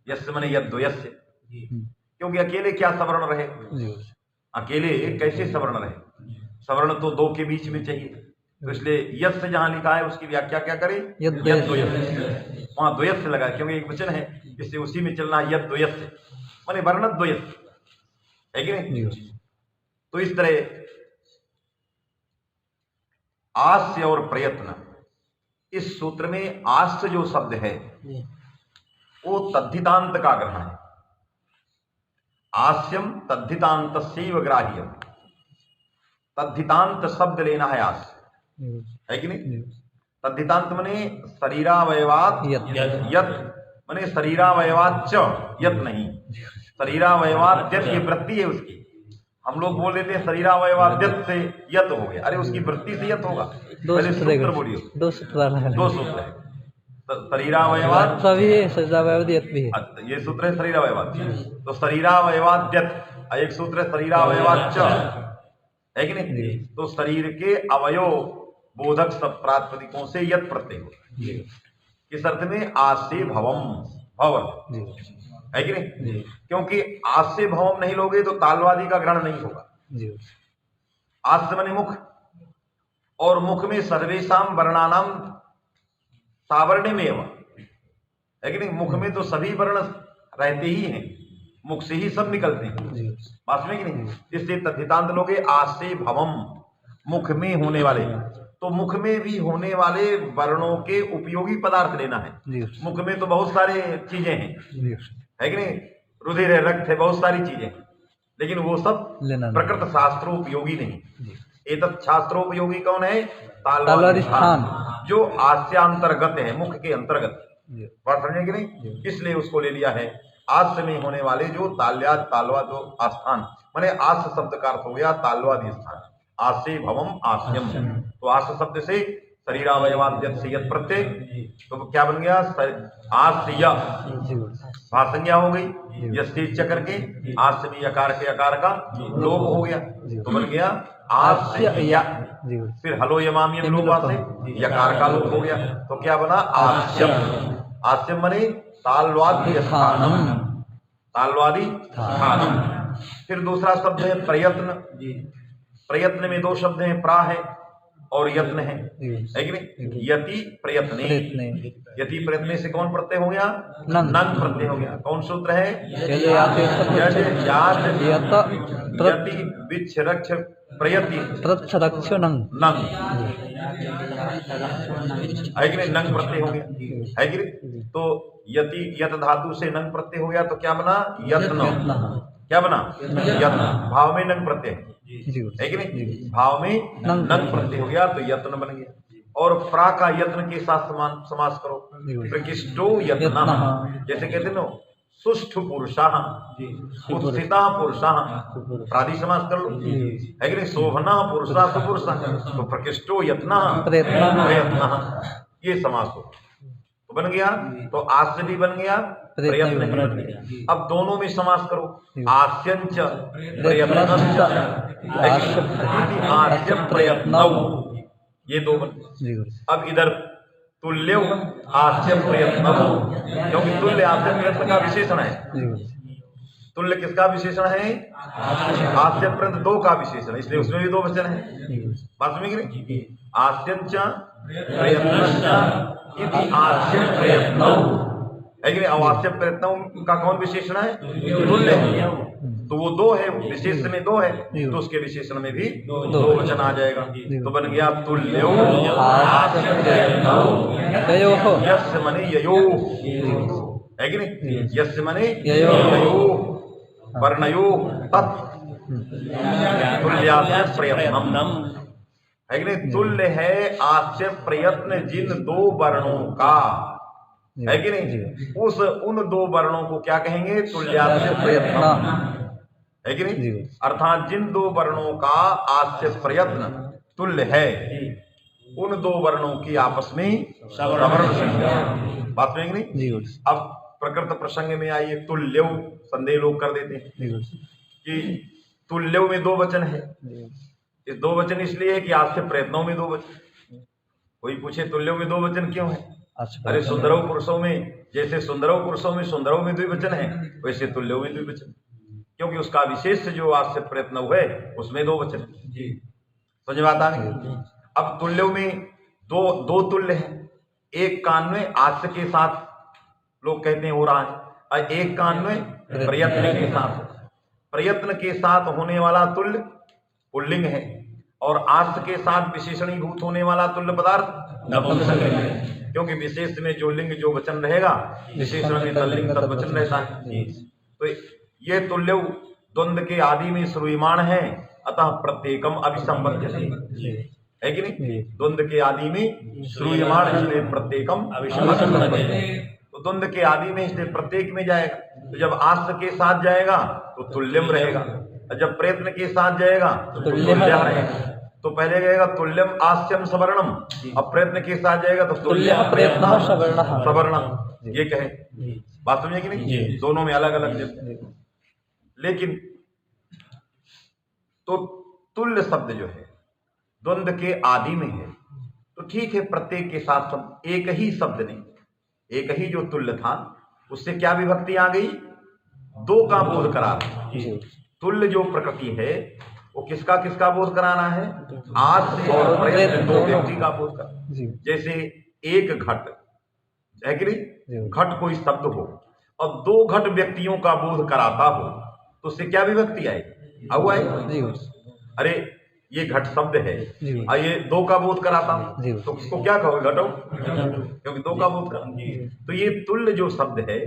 यस्य माने यद्वयस्य, क्योंकि अकेले क्या सवर्ण रहे, अकेले कैसे सवर्ण रहे, सवर्ण तो दो के बीच में चाहिए। तो इसलिए यस्य जहां लिखा है उसकी व्याख्या क्या करें, यद्वयस्य, वहां द्वयस्य लगा क्योंकि एक वचन है, इससे उसी में चलना है। यद्वयस्य माने वर्ण द्वयस्य है कि नहीं। तो इस तरह आस्य और प्रयत्न, इस सूत्र में आस्य जो शब्द है वो तद्धितांत का ग्रहण है। आस्यम तद्धितांतस्यैव ग्राह्यम, तद्धितांत शब्द लेना है आस्य है कि नहीं। तद्धितांत माने शरीरावयवात यत माने शरीरावयवात च यत नहीं, शरीरावयवात यत ये वृत्ति है उसकी। हम लोग बोल देते हैं शरीरावयवात यत से यत हो गया, अरे उसकी वृत्ति से यत होगा। पहले सूत्र बोलिए, दो सूत्र है। शरीरावयवात सभी शरीरावयवात यत भी है, ये सूत्र है शरीरावयवात। तो शरीरावयवात यत एक सूत्र है शरीरावयवात च है कि नहीं। तो शरीर के अवयव बोधक सब प्रातिपदिकों से यत प्रत्यय होता है। इस अर्थ में आस्य भवम भव है कि नहीं। क्योंकि आस्य भवम नहीं लोगे तो तालवादी का ग्रहण नहीं होगा। आस्य माने मुख, और मुख में सर्वेशाम वर्णानाम सावर्ण्यमेव है कि नहीं। मुख में तो सभी वर्ण रहते ही हैं, मुख से ही सब निकलते हैं वास्तव में कि नहीं। इसलिए तद्धितांत लोगे आस्य भवम, मुख में होने वाले, तो मुख में भी होने वाले वर्णों के उपयोगी पदार्थ लेना है। मुख में तो बहुत सारे चीजें हैं है कि नहीं, रुधिर है, रक्त है, बहुत सारी चीजें, लेकिन वो सब प्रकृत शास्त्रोपयोगी नहीं। एतत् शास्त्रोपयोगी कौन है, तालवादी स्थान, जो आस्यांतर्गत है, मुख के अंतर्गत, बात समझे कि नहीं। इसलिए उसको ले लिया है आस्य में होने वाले जो तालवा जो आस्थान माने आस्य शब्द का अर्थ हो गया तालवादी स्थान। आस्य भवम आस्यम, तो आस्य शब्द से शरीर अवयवाद्यत से यत प्रत्यय, तो क्या बन गया? आस्य य भाषंज्ञा हो गई, यस्य च करके आस्य में यकार के अकार का लोप हो गया, तो बन गया आस्य य। फिर हलो यमामी में लोप से यकार का लोप हो गया, तो क्या बना? आस्यम। आस्यम बने तालवाद्य स्थानम, तालवादी स्थानम। फिर दूसरा शब्द है प्रयत्न। प्रयत्न में दो शब्द हैं, प्रा है और यत्न है कि नहीं? यति प्रयत्ने। यति प्रयत्ने से कौन प्रत्यय हो गया? नंग प्रत्यय हो गया। कौन सूत्र है? यति विच्छरक्ष प्रयति प्रत्यक्ष नंग नंग है कि नहीं? नंग प्रत्यय हो गया है कि नहीं? तो यति यत धातु से नंग प्रत्यय हो गया, तो क्या बना? यत्न। क्या बना? यत्न। भाव में नंग प्रत्यय है कि नहीं? भाव में नंग प्रत्यय हो गया, तो यत्न बन गया। और प्रा का यत्न के साथ समास करो, प्रकृष्टो यत्न। जैसे कहते ना सुष्ठु पुरुषाः, उत्स्थिता पुरुषाः, प्रादि समास कर लो है कि नहीं? शोभना पुरुषा सुपुरुषा, तो प्रकृष्टो यत्न प्रयत्न, ये समास हो तो बन गया। तो आस्य भी बन गया, प्रयत्न भी बन गया। अब दोनों में समास करो, आस्यंच प्रयत्नश्च, आस्य प्रयत्नौ, ये दो बन। अब इधर तुल्यो आस्य प्रयत्नौ, क्योंकि तुल्य आस्य प्रयत्न का विशेषण है। तुल्य किसका विशेषण है? आस्य प्रयत्न दो का विशेषण है, इसलिए उसमें भी दो वचन है। बात समझ गए? आस्यंच प्रयत्नश्च इति आस्य प्रयत्नौ है कि नहीं? अवास्य प्रयत्नों का कौन विशेषण है? तुल्य है। तो वो दो है, विशेष में दो है, तो उसके विशेषण में भी दो वचन आ जाएगा, तो बन गया तुल्यो आस्य प्रयत्नौ, यस्य मने ययो है कि नहीं? यस्य मने ययो वर्णयो तत् तुल्यास्य प्रयत्नम है कि नहीं? तुल्य है आस्य प्रयत्न जिन दो वर्णों का है कि नहीं? उस उन दो वर्णों को क्या कहेंगे? तुल्यास्य प्रयत्न है कि नहीं? अर्थात जिन दो वर्णों का आस्य प्रयत्न तुल्य है, उन दो वर्णों की आपस में सवर्ण संज्ञा। बात में नहीं? अब प्रकृत प्रसंग में आइए, तुल्यो संदेह लोग कर देते हैं कि तुल्यो में दो वचन है। इस दो वचन इसलिए है कि आस्य प्रयत्नों में दो वचन। कोई पूछे तुल्यो में दो वचन क्यों है? अरे सुंदरों पुरुषों में, जैसे सुंदरों पुरुषों में सुंदरों में द्विवचन है, वैसे तुल्यों में द्विवचन, क्योंकि उसका विशेष जो आस्य प्रयत्न है उसमें दो वचन। समझ बात आ गई? अब तुल्यों में दो तुल्य है, एक कान्वय आस्य के साथ लोग कहते हैं हो रहा है, और एक कान्वय प्रयत्न के साथ। प्रयत्न के साथ होने वाला तुल्य पुल्लिंग है, और आस्य के साथ विशेषणीभूत होने वाला तुल्य पदार्थ नपुंसक है, क्योंकि विशेष में जो लिंग जो वचन रहेगा, विशेषण में तल्लिंग तद्वचन रहता है। तो ये तुल्य द्वंद्व के आदि में श्रूयमाण है, अतः प्रत्येकम अभिसंबध्यते है कि नहीं? द्वंद्व के आदि में श्रूयमाण, इसलिए प्रत्येकम अभिसंबध्यते। तो द्वंद्व के आदि में इसलिए प्रत्येक में जाएगा। तो जब आस्य के साथ जाएगा तो तुल्यम रहेगा, और जब प्रयत्न के साथ जाएगा तो तुल्यम रहेगा। तो पहले गएगा तुल्यम आस्यम सवर्णम, अब प्रयत्न के साथ जाएगा तो तुल्य प्रयत्न सवर्ण। ये कहे, बात समझे कि नहीं? दोनों में अलग अलग। लेकिन तो तुल्य शब्द जो है द्वंद्व के आदि में है, तो ठीक है, प्रत्येक के साथ शब्द एक ही शब्द नहीं, एक ही जो तुल्य था उससे क्या विभक्ति आ गई? दो का बोध करा रहा है। तुल्य जो प्रकृति है वो किसका किसका बोध कराना है? आस्य और प्रयत्न दो व्यक्ति का बोध कराना। जैसे एक घट है कि नहीं? घट कोई शब्द हो और दो घट व्यक्तियों का बोध कराता हो, तो उससे क्या विभक्ति आएगी? हुआ है? अरे ये घट शब्द है और ये दो का बोध कराता हूं, तो उसको क्या कहोगे? घटो, क्योंकि दो का बोध करा। तो ये तुल्य जो शब्द है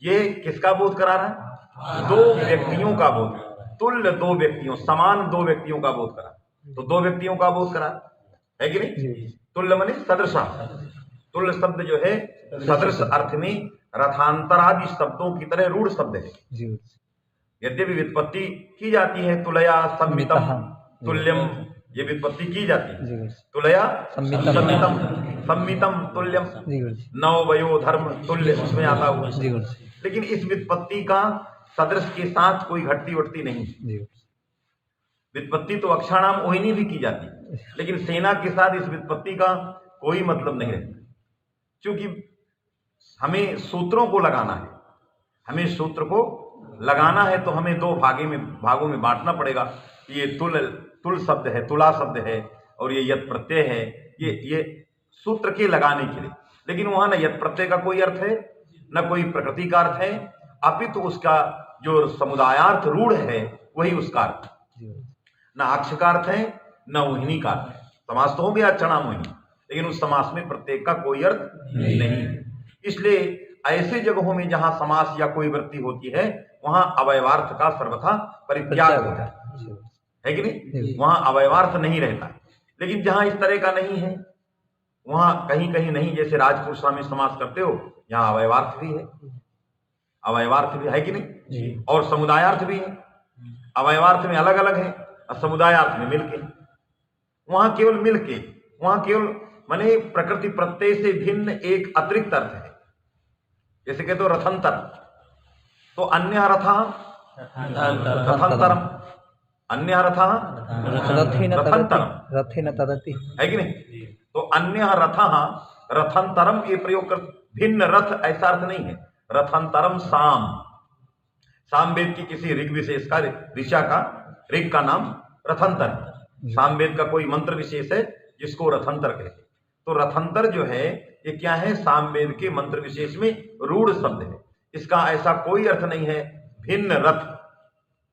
ये किसका बोध करा रहा है? दो व्यक्तियों का बोध। तुल्य दो व्यक्तियों, समान दो व्यक्तियों का बोध करा, तो दो व्यक्तियों का बोध करा है कि नहीं? तुल्य माने सदृश। तुल्य शब्द जो है सदृश अर्थ में रथांतरादि शब्दों की तरह रूढ़ शब्द है। यद्यपि व्युत्पत्ति की जाती है तुलया संमितम तुल्यम ये व्युत्पत्ति की जाती है। जी गुरुजी। तुलया सम्मितम। सम्मितम, सम्मितम तुल्यम, जी गुरुजी। नववयो धर्म तुल्य उसमें आता हुआ। जी गुरुजी। लेकिन इस व्युत्पत्ति का सदृश के साथ कोई घटती उठती नहीं। जी गुरुजी। व्युत्पत्ति तो अक्षराणाम ओहिनी भी की जाती है, लेकिन सेना के साथ इस व्युत्पत्ति का कोई मतलब नहीं रहता, क्योंकि हमें सूत्रों को लगाना है। हमें सूत्र को लगाना है तो हमें दो भागों में बांटना पड़ेगा। ये तुल शब्द है, तुला शब्द है, और ये यत प्रत्यय है, ये सूत्र के लगाने के लिए। लेकिन वहां न यत प्रत्यय का कोई अर्थ है, न कोई प्रकृति का अर्थ है, अपितु उसका जो समुदायार्थ रूढ़ है वही उसका अर्थ। न अक्ष का अर्थ है, न मोहिनी का अर्थ है। समास तो हो गया अक्षरा मोहिनी, लेकिन उस समास में प्रत्येक का कोई अर्थ नहीं है। इसलिए ऐसे जगहों में जहां समास या कोई वृत्ति होती है वहां अवयवार्थ का सर्वथा परित्याग होता है कि नहीं? वहां अवयवार्थ नहीं रहता। लेकिन जहां इस तरह का नहीं है, वहां कहीं कहीं नहीं, जैसे राजपुरुषा में समास करते हो, यहाँ अवयवार्थ भी है, अवयवार्थ भी है कि नहीं, और समुदायार्थ भी है। अवयवार्थ में अलग अलग है और समुदायार्थ में मिलके। वहां केवल मिलके, वहां केवल माने प्रकृति प्रत्यय से भिन्न एक अतिरिक्त अर्थ है। जैसे कहते हो रथंतर, तो अन्य रथा रथंतरम, अन्य रथा रथेन तदति है कि नहीं? तो अन्य रथा रथंतरम ये प्रयोग कर, भिन्न रथ ऐसा अर्थ नहीं है। रथंतरम सामवेद की किसी ऋग विशेष का, ऋचा का ऋग का नाम रथंतर है। सामवेद का कोई मंत्र विशेष है जिसको रथंतर कहते। तो रथंतर जो है ये क्या है? सामवेद के मंत्र विशेष में रूढ़ शब्द है। इसका ऐसा कोई अर्थ नहीं है भिन्न रथ,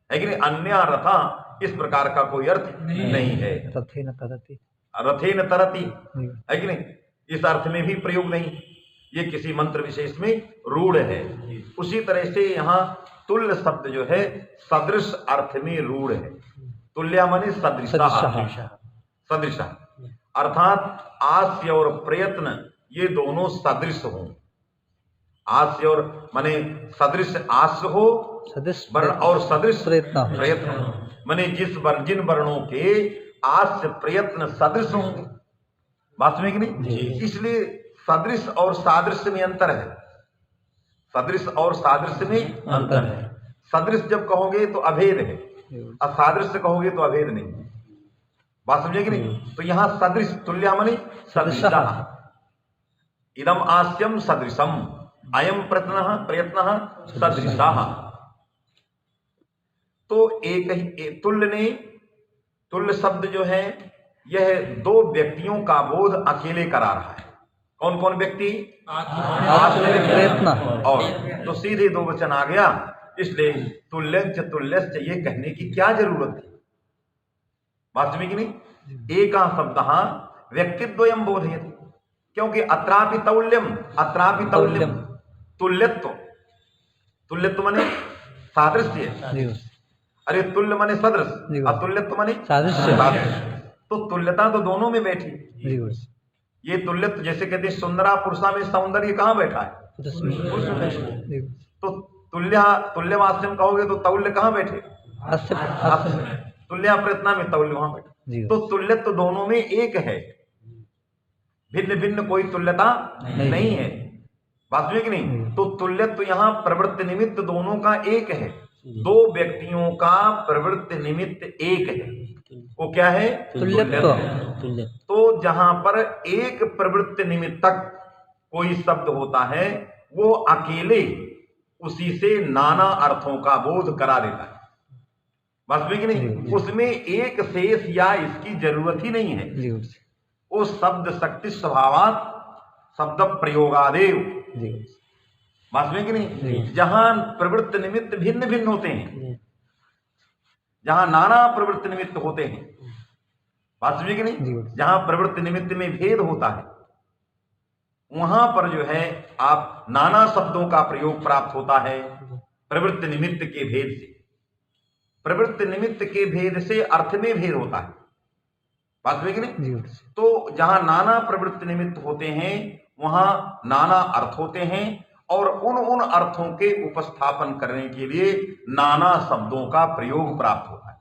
है कि नहीं? अन्य रथा इस प्रकार का कोई अर्थ नहीं है। रथेन तरति, रथेन तरति है कि नहीं? इस अर्थ में भी प्रयोग नहीं, ये किसी मंत्र विशेष में रूढ़ है। उसी तरह से यहाँ तुल्य शब्द जो है सदृश अर्थ में रूढ़ है। तुल्य माने सदृशा, सदृशा अर्थात आस्य और प्रयत्न ये दोनों सदृश हो। आस्य और माने सदृश आस्य हो, सदृश वर्ण और सदृश प्रयत्न माने जिन वर्णों के आस्य प्रयत्न सदृश होंगे। बात में कि नहीं? इसलिए सदृश और सादृश्य में अंतर है। सदृश और सादृश्य में अंतर है। सदृश जब कहोगे तो अभेद है, और सादृश्य कहोगे तो अभेद नहीं है। बात समझे कि नहीं? तो यहां सदृश, तुल्य माने सदृशा, इदम आस्यम सदृशम, अयम प्रयत्न सदृशा। तो एक ही तुल्य शब्द जो है यह दो व्यक्तियों का बोध अकेले करा रहा है। कौन कौन व्यक्ति? प्रयत्न। और तो सीधे दो वचन आ गया, इसलिए तुल्यंच तुल्यश्च ये कहने की क्या जरूरत थी? बात समझी कि नहीं? एक शब्द व्यक्तिद्वयम बोधयति, क्योंकि अत्रापि तौल्यम, अत्रापि तौल्यम, तुल्यत्व, तुल्यत्व माने सादृश्य। अरे तुल्य माने सदृश, अतुल्यत्व माने सादृश्य। तो तुल्यता तो दोनों में बैठी। ये तुल्यत्व, जैसे कहते हैं सुंदरा पुरुषा में सौंदर्य कहाँ बैठा है? तो तुल्यवास्यम कहोगे तो तौल्य कहाँ बैठे? तुल्य प्रयत्न में तौल्य वहां बैठे। तो तुल्यत्व दोनों में एक है, भिन्न भिन्न कोई तुल्यता नहीं है। बात में कि नहीं? तो तुल्यत्व यहाँ प्रवृत्ति निमित्त दोनों का एक है। दो व्यक्तियों का प्रवृत्ति निमित्त एक है, वो क्या है? तुल्यत्व। तो जहां पर एक प्रवृत्ति निमित्तक कोई शब्द होता है वो अकेले उसी से नाना अर्थों का बोध करा देता है। बस भी कि नहीं? उसमें एक शेष या इसकी जरूरत ही नहीं है। वो शब्द शक्ति स्वभावात शब्द प्रयोगादेव, बस में कि नहीं? जहां प्रवृत्ति निमित्त भिन्न भिन्न होते हैं, जहां नाना प्रवृत्ति निमित्त होते हैं, बात समझे कि नहीं? जहां प्रवृत्ति निमित्त में भेद होता है वहां पर जो है आप नाना शब्दों का प्रयोग प्राप्त होता है प्रवृत्ति निमित्त के भेद से। प्रवृत्ति निमित्त के भेद से अर्थ में भेद होता है। बात समझे कि नहीं? तो जहां नाना प्रवृत्ति निमित्त होते हैं वहां नाना अर्थ होते हैं, और उन अर्थों के उपस्थापन करने के लिए नाना शब्दों का प्रयोग प्राप्त होता है।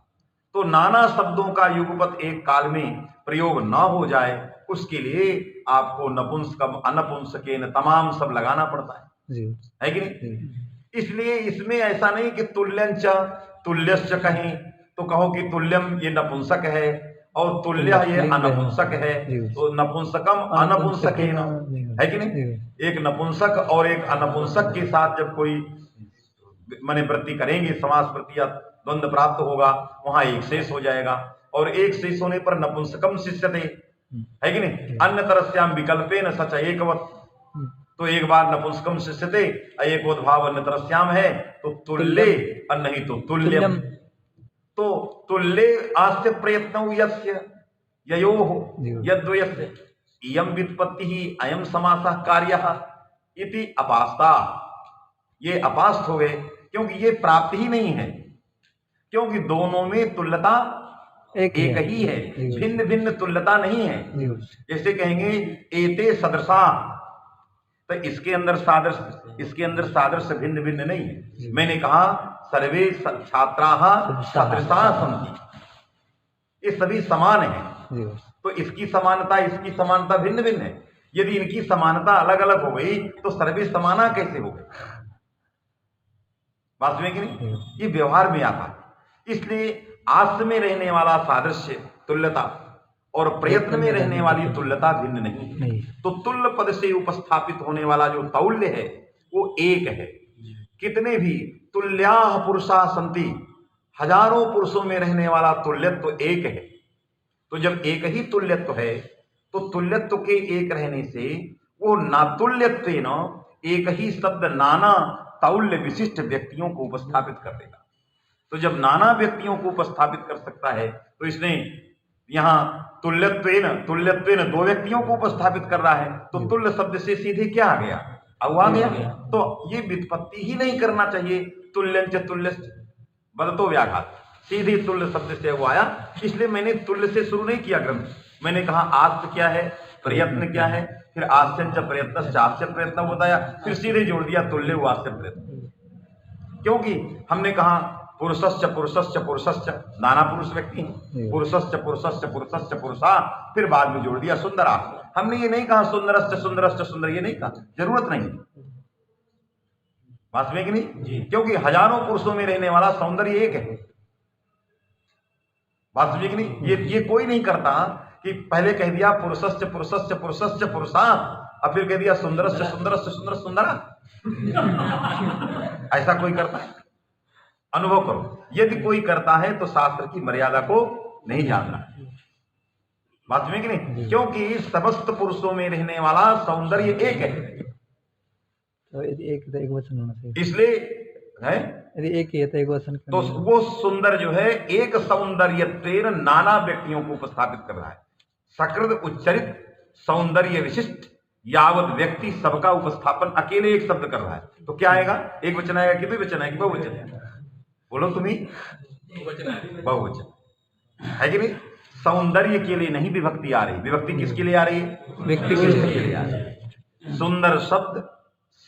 तो नाना शब्दों का युगपत एक काल में प्रयोग न हो जाए, उसके लिए आपको नपुंसकम अनपुंसकेन तमाम सब लगाना पड़ता है कि नहीं। इसलिए इसमें ऐसा नहीं कि तुल्यंच तुल्यश्च कहें तो कहो कि तुल्यम ये नपुंसक है और तुल्य ये अनपुंसक है, तो नपुंसकम अनपुंसकेन है कि नहीं। एक नपुंसक और एक अनपुंसक के साथ जब कोई माने वृत्ति करेंगे, समास प्रति या द्वंद्व प्राप्त होगा, वहां एक शेष हो जाएगा, और एक शेष होने पर नपुंसकम शिष्यते है कि नहीं। अन्य तरस्याम विकल्पेन सच एकवत, तो एक बार नपुंसकम शिष्यते एकोद भाव अन्य तरस्याम है तो तुल्ये और नहीं तो तुल्यम। तो तुल्ये आस्य प्रयत्न यस्य ययोः यद्वयस्य इयं व्युत्पत्ति ही अयम समासः कार्यः इति अपास्ता। ये अपास्त हो गए क्योंकि ये प्राप्त ही नहीं है, क्योंकि दोनों में तुल्यता एक ही है, भिन्न भिन्न तुल्यता नहीं है। जैसे कहेंगे एते सदृशा, तो इसके अंदर सादृश्य, इसके अंदर सादृश्य भिन्न भिन्न नहीं है। मैंने कहा सर्वे छात्राः सदृशा सन्ति, ये सभी समान हैं, तो इसकी समानता भिन्न भिन्न है। यदि इनकी समानता अलग अलग हो गई तो सर्वे समाना कैसे हो गई, बात में कि नहीं। ये व्यवहार में आता है। इसलिए आस में रहने वाला सादृश्य तुल्यता और प्रयत्न में रहने वाली तुल्यता भिन्न नहीं। तो तुल्य पद से उपस्थापित होने वाला जो तौल्य है वो एक है। कितने भी तुल्याः पुरुषा संति, हजारों पुरुषों में रहने वाला तुल्यत्व तो एक है। तो जब एक ही तुल्यत्व है तो तुल्यत्व के एक रहने से वो नातुल्यत्वेन एक ही शब्द नाना तौल्य विशिष्ट व्यक्तियों को उपस्थापित कर देगा। तो जब नाना व्यक्तियों को उपस्थापित कर सकता है तो इसने यहां तुल्यत्वेन दो व्यक्तियों को उपस्थापित कर रहा है, तो तुल्य शब्द से सीधे क्या आ गया, अब आ गया। तो ये व्युत्पत्ति ही नहीं करना चाहिए, तुल्यंच तुल्यश्च बदतो व्याघात, सीधे तुल्य शब्द से वो आया। इसलिए मैंने तुल्य से शुरू नहीं किया ग्रंथ। मैंने कहा आस्त क्या है, प्रयत्न क्या है, फिर आस्यंच प्रयत्नश्च आस्य प्रयत्न बताया, फिर सीधे जोड़ दिया तुल्य आस्य प्रयत्न। क्योंकि हमने कहा पुरुषश्च पुरुषश्च पुरुषश्च, नाना पुरुष व्यक्ति हैं, पुरुषश्च पुरुषश्च पुरुषश्च पुरुषा, फिर बाद में जोड़ दिया सुंदरा। हमने ये नहीं कहा सुंदरश्च सुंदरश्च सुंदर, ये नहीं कहा, जरूरत नहीं, बात में कि नहीं। क्योंकि हजारों पुरुषों में रहने वाला सौंदर्य एक है, बात में कि नहीं। ये कोई नहीं करता कि पहले कह दिया पुरुषश्च पुरुषश्च पुरुषश्च पुरुषा, अब फिर कह दिया सुंदरश्च सुंदरश्च सुंदर सुंदरा। ऐसा कोई करता है, अनुभव करो। यदि कोई करता है तो शास्त्र की मर्यादा को नहीं जानना, बात में कि नहीं। क्योंकि समस्त पुरुषों में रहने वाला सौंदर्य एक है, तो एक वचन होना चाहिए। इसलिए है यदि एक ही है तो एक वचन, तो वो सुंदर जो है एक सौंदर्य नाना व्यक्तियों को उपस्थापित कर रहा है। सकृत उच्चरित सौंदर्य विशिष्ट यावत व्यक्ति सबका उपस्थापन अकेले एक शब्द कर रहा है, तो क्या आएगा, एक वचन आएगा कि द्विवचन आएगा, बहुवचन है, बोलो तुम्ही, बहुवचन है कि नहीं। सौंदर्य के लिए नहीं विभक्ति आ रही, विभक्ति किसके लिए आ रही है, व्यक्ति के लिए आ रही है। सुंदर शब्द,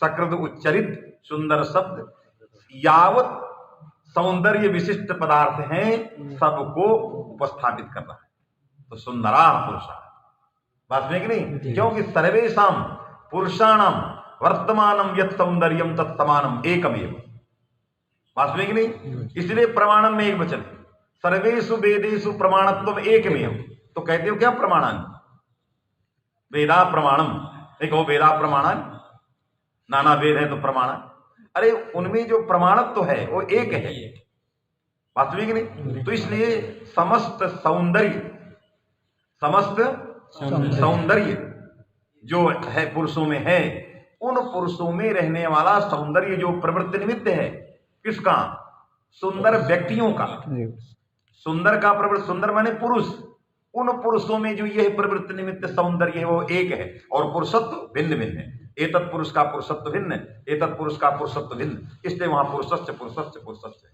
सकृत उच्चरित सुंदर शब्द, यावत सौंदर्य विशिष्ट पदार्थ हैं सबको उपस्थापित कर रहा है, तो सुंदरा पुरुषा, बात में कि नहीं। क्योंकि सर्वेषाम पुरुषाणाम वर्तमानम यत् सौंदर्यम तत्समानम एकमेव, बात में कि नहीं। इसलिए प्रमाणम में एक वचन है, सर्वेषु वेदेषु प्रमाणत्व एकमेव, तो कहते हो क्या प्रमाणान, वेदा प्रमाणम, देखो वेदा प्रमाणान, नाना वेद है तो प्रमाण, अरे उनमें जो प्रमाणत्व है वो एक है, वास्तविक नहीं। तो इसलिए समस्त सौंदर्य जो है पुरुषों में है, उन पुरुषों में रहने वाला सौंदर्य जो प्रवृत्ति निमित्त है, किसका, सुंदर व्यक्तियों का, सुंदर का प्रवृत्ति, सुंदर माने पुरुष, उन पुरुषों में जो यह प्रवृत्ति निमित्त सौंदर्य है वो एक है, और पुरुषत्व भिन्न भिन्न है। एतत् पुरुष का पुरुषत्व भिन्न, एतत् पुरुष का पुरुषत्व भिन्न, इसलिए वहां पुरुषश्च पुरुषश्च पुरुषश्च है।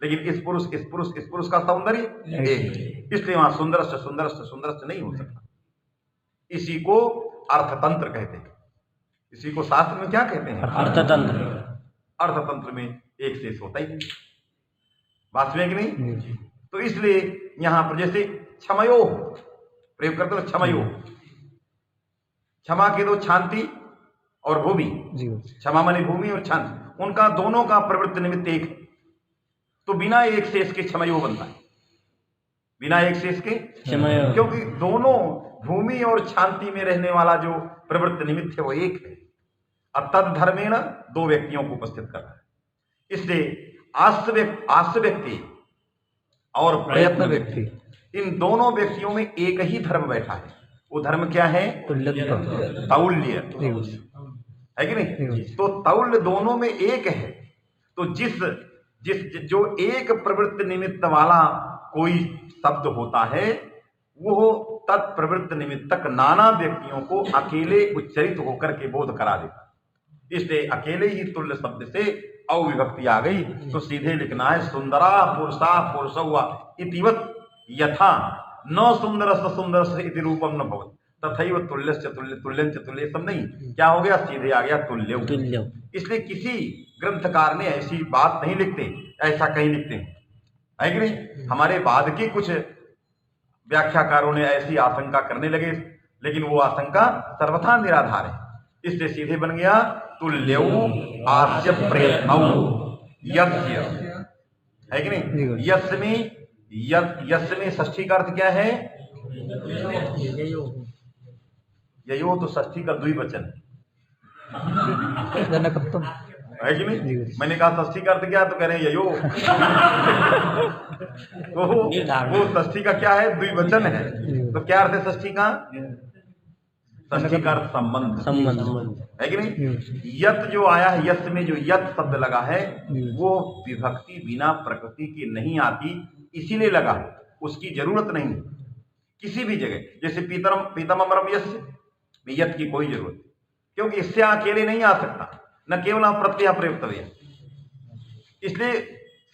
लेकिन इस पुरुष का सौंदर्य एक, इसलिए वहां सुंदरश्च सुंदरश्च सुंदरश्च नहीं हो सकता। इसी को अर्थतंत्र कहते हैं, इसी को शास्त्र में क्या कहते हैं, अर्थतंत्र। अर्थतंत्र में एक शेष होता ही, बात में कि नहीं। तो इसलिए यहां पर जैसे क्षमयो प्रयोग करते हो, क्षमयो, क्षमा के दो शांति और भूमि, जी गुरु जी। क्षमा माने भूमि और शांति, उनका दोनों का प्रवृत्ति निमित्त एक है, तो बिना एक से इसके क्षमयो बनता है, बिना एक से इसके क्षमयो, क्योंकि दोनों भूमि और शांति में रहने वाला जो प्रवृत्ति निमित्त है वो एक है, और तद धर्मेण दो व्यक्तियों को उपस्थित कर रहा है। इसलिए आस्य व्यक्ति और प्रयत्न व्यक्ति, इन दोनों व्यक्तियों में एक ही धर्म बैठा है। वो धर्म क्या है? तुल्यत्व। तौल्य, जी गुरु जी। है कि नहीं? तो तौल्य दोनों में एक है। तो जिस जो एक प्रवृत्ति निमित्त वाला कोई शब्द होता है, वो तत्प्रवृत्त निमित्तक नाना व्यक्तियों को अकेले उच्चरित होकर के बोध करा देता। इसलिए अकेले ही तुल्य शब्द से अविभक्ति आ गई, तो सीधे लिखना है सुंदरा पुरुषा पुरुषौवा इतिवत यथा न सुंदरस्य सुंदरस्य इति रूपम न भवति तथैव तुल्यस्य तुल्य तुल्यंच तुल्य, सब नहीं, क्या हो गया? सीधे आ गया तुल्य। इसलिए किसी ग्रंथकार ने ऐसी बात नहीं लिखते, ऐसा कहीं लिखते हैं, है कि नहीं? हमारे बाद के कुछ व्याख्याकारों ने ऐसी आशंका करने लगे, लेकिन वो आशंका सर्वथा निराधार है। इसलिए सीधे बन गया तुल्यौ आस्य प्रयत्नौ यस्य, है कि नहीं? यस्य में षष्ठी का अर्थ क्या है? ययो, तो षष्ठी का द्विवचन है कि नहीं? मैंने कहा षष्ठी का अर्थ क्या, तो कह रहे हैं ययो। तो वो षष्ठी का क्या है? द्विवचन है। तो क्या अर्थ है षष्ठी का? षष्ठी का अर्थ संबंध, है कि नहीं? यत जो आया है, यत में जो यत शब्द लगा है, वो विभक्ति बिना प्रकृति की नहीं आती, इसीलिए लगा है, उसकी जरूरत नहीं किसी भी जगह। जैसे पीतम अमरम यस्य, यत की कोई जरूरत, क्योंकि इससे अकेले नहीं आ सकता, न केवल प्रत्यय प्रयुक्तव्य। इसलिए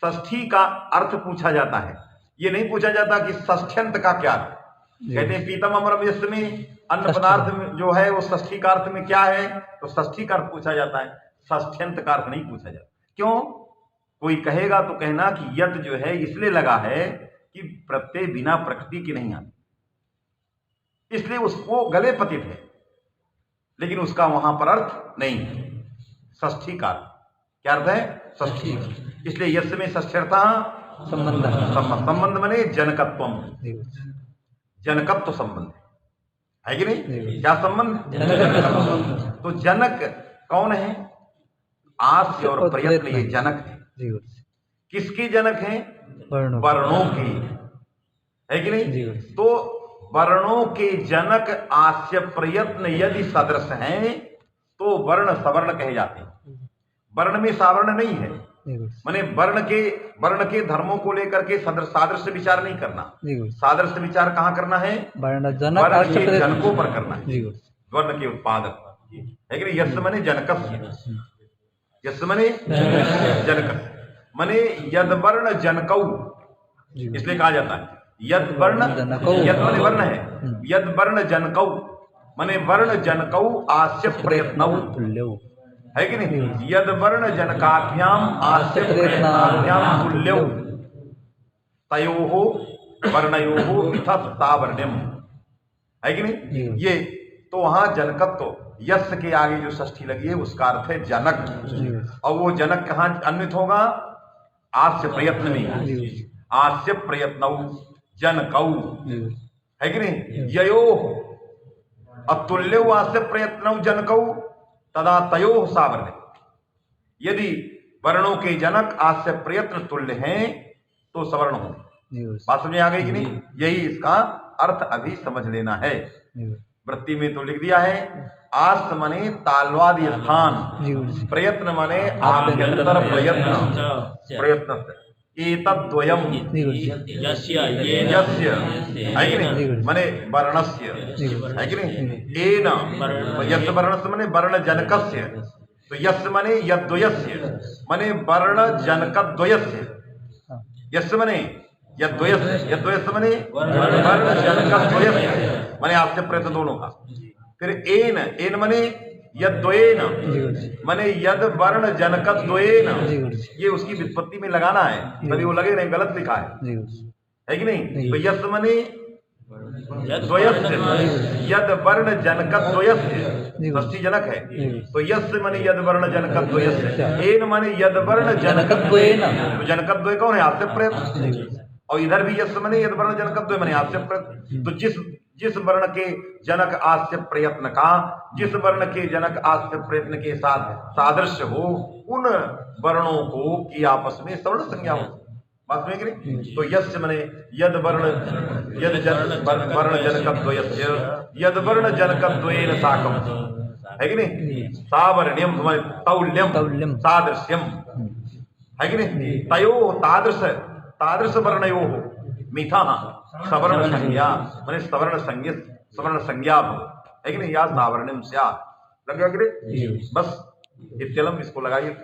षष्ठी का अर्थ पूछा जाता है, ये नहीं पूछा जाता कि षष्ठ्यंत का क्या अर्थ। कहते हैं पीतम अमरम यस्य में अन्न पदार्थ में जो है वो षष्ठी का अर्थ में क्या है, तो षष्ठी का अर्थ पूछा जाता है, षष्ठ्यंत का अर्थ नहीं पूछा जाता। क्यों? कोई कहेगा तो कहना कि यत जो है इसलिए लगा है कि प्रत्यय बिना प्रकृति की नहीं आती, इसलिए उसको गले पतित है, लेकिन उसका वहां पर अर्थ नहीं है षष्ठी का। क्या अर्थ है? षष्ठी। इसलिए यस्य में षष्ठ्यर्था संबंध माने जनकत्वम, जनकत्व संबंध है कि नहीं? क्या संबंध? तो जनक कौन है? आस्य और प्रयत्न, ये जनक है। किसके जनक है? वर्णों के, है कि नहीं? तो वर्णों के जनक आस्य प्रयत्न यदि सदृश हैं, तो वर्ण सवर्ण कहे जाते हैं। वर्ण में सावर्ण नहीं है, माने वर्ण के धर्मों को लेकर के सादृश्य विचार नहीं करना। सादृश्य विचार कहाँ करना है? वर्ण के जनकों पर करना है, वर्ण के उत्पादक, है कि नहीं? यस्य मने जनकस्य, यस्य मने जनक मने यद वर्ण जनकौ, इसलिए कहा जाता है यद वर्ण, यद मने वर्ण है, यद वर्ण जनकौ मने वर्ण जनकौ आस्य प्रयत्नौ, है कि नहीं? यद वर्ण जनकाभ्याम आस्य प्रयत्नाभ्याम तुल्यौ तयोः वर्णयोः मिथः सावर्ण्यम, है कि नहीं? ये तो वहां जनकत्व, यस्य के आगे जो षष्ठी लगी है उसका अर्थ है जनक, और वो जनक कहाँ अन्वित होगा? आस्य प्रयत्न में, आस्य प्रयत्नौ जनकौ, है कि नहीं? ययो अतुल्यो आस्य प्रयत्नौ जनकौ तदा तयोः सावर्ण्य। यदि वर्णों के जनक आस्य प्रयत्न तुल्य हैं तो सवर्ण हो। बात समझ आ गई कि नहीं? यही इसका अर्थ अभी समझ लेना है। वृत्ति में तो लिख दिया है आस मने तालवादी स्थान, प्रयत्न मने आभ्यंतर प्रयत्न, प्रयत्न एतद्वयम् यस्य, है कि नहीं? मने वर्णस्य, है कि नहीं? एन यस्य वर्णस्य मने वर्ण जनकस्य, तो यस्य मने यद्वयस्य मने वर्ण जनकद्वयस्य, यस्य मने यद्वयस्य, यद्वयस्य मने वर्ण जनकद्वयस्य मने आस्य प्रयत्न दोनों का। फिर एन मने यद्वयेन मने यद वर्ण जनकद्वयेन, ये उसकी व्युत्पत्ति में लगाना है, तभी वो लगे नहीं गलत लिखा है। है कि नहीं? तो यस मने द्वयस्य, यद वर्ण जनक द्वयस्य, षष्ठी जनक है। तो यस मने यद वर्ण जनक द्वयस्य, एन मने यद वर्ण जनक द्वयेन। तो जनक द्वय कौन है? आस्य प्रयत्न। और इधर भी यस मने यद वर्ण जनक द्वय मने आस्य प्रयत्न। तो जिस वर्ण के जनक आस्य प्रयत्न का, जिस वर्ण के जनक आस्य प्रयत्न के साथ सादृश्य हो, उन वर्णों को की आपस में सवर्ण संज्ञा हो। बात में कि नहीं? तो यस्य मने यद वर्ण वर्ण जनकद्वयस्य, यद वर्ण जनकद्वयेन साकम, है कि नहीं? सावर्ण्यम तौल्यम सादृश्यम, है कि नहीं? तयो तादृश वर्णयो मिथा सवर्ण संज्ञा, माने सवर्ण संज्ञा, है कि नहीं? या सावर्ण्यम स्यात्। लग गया कि नहीं? बस इत्यलम इसको लगाइए।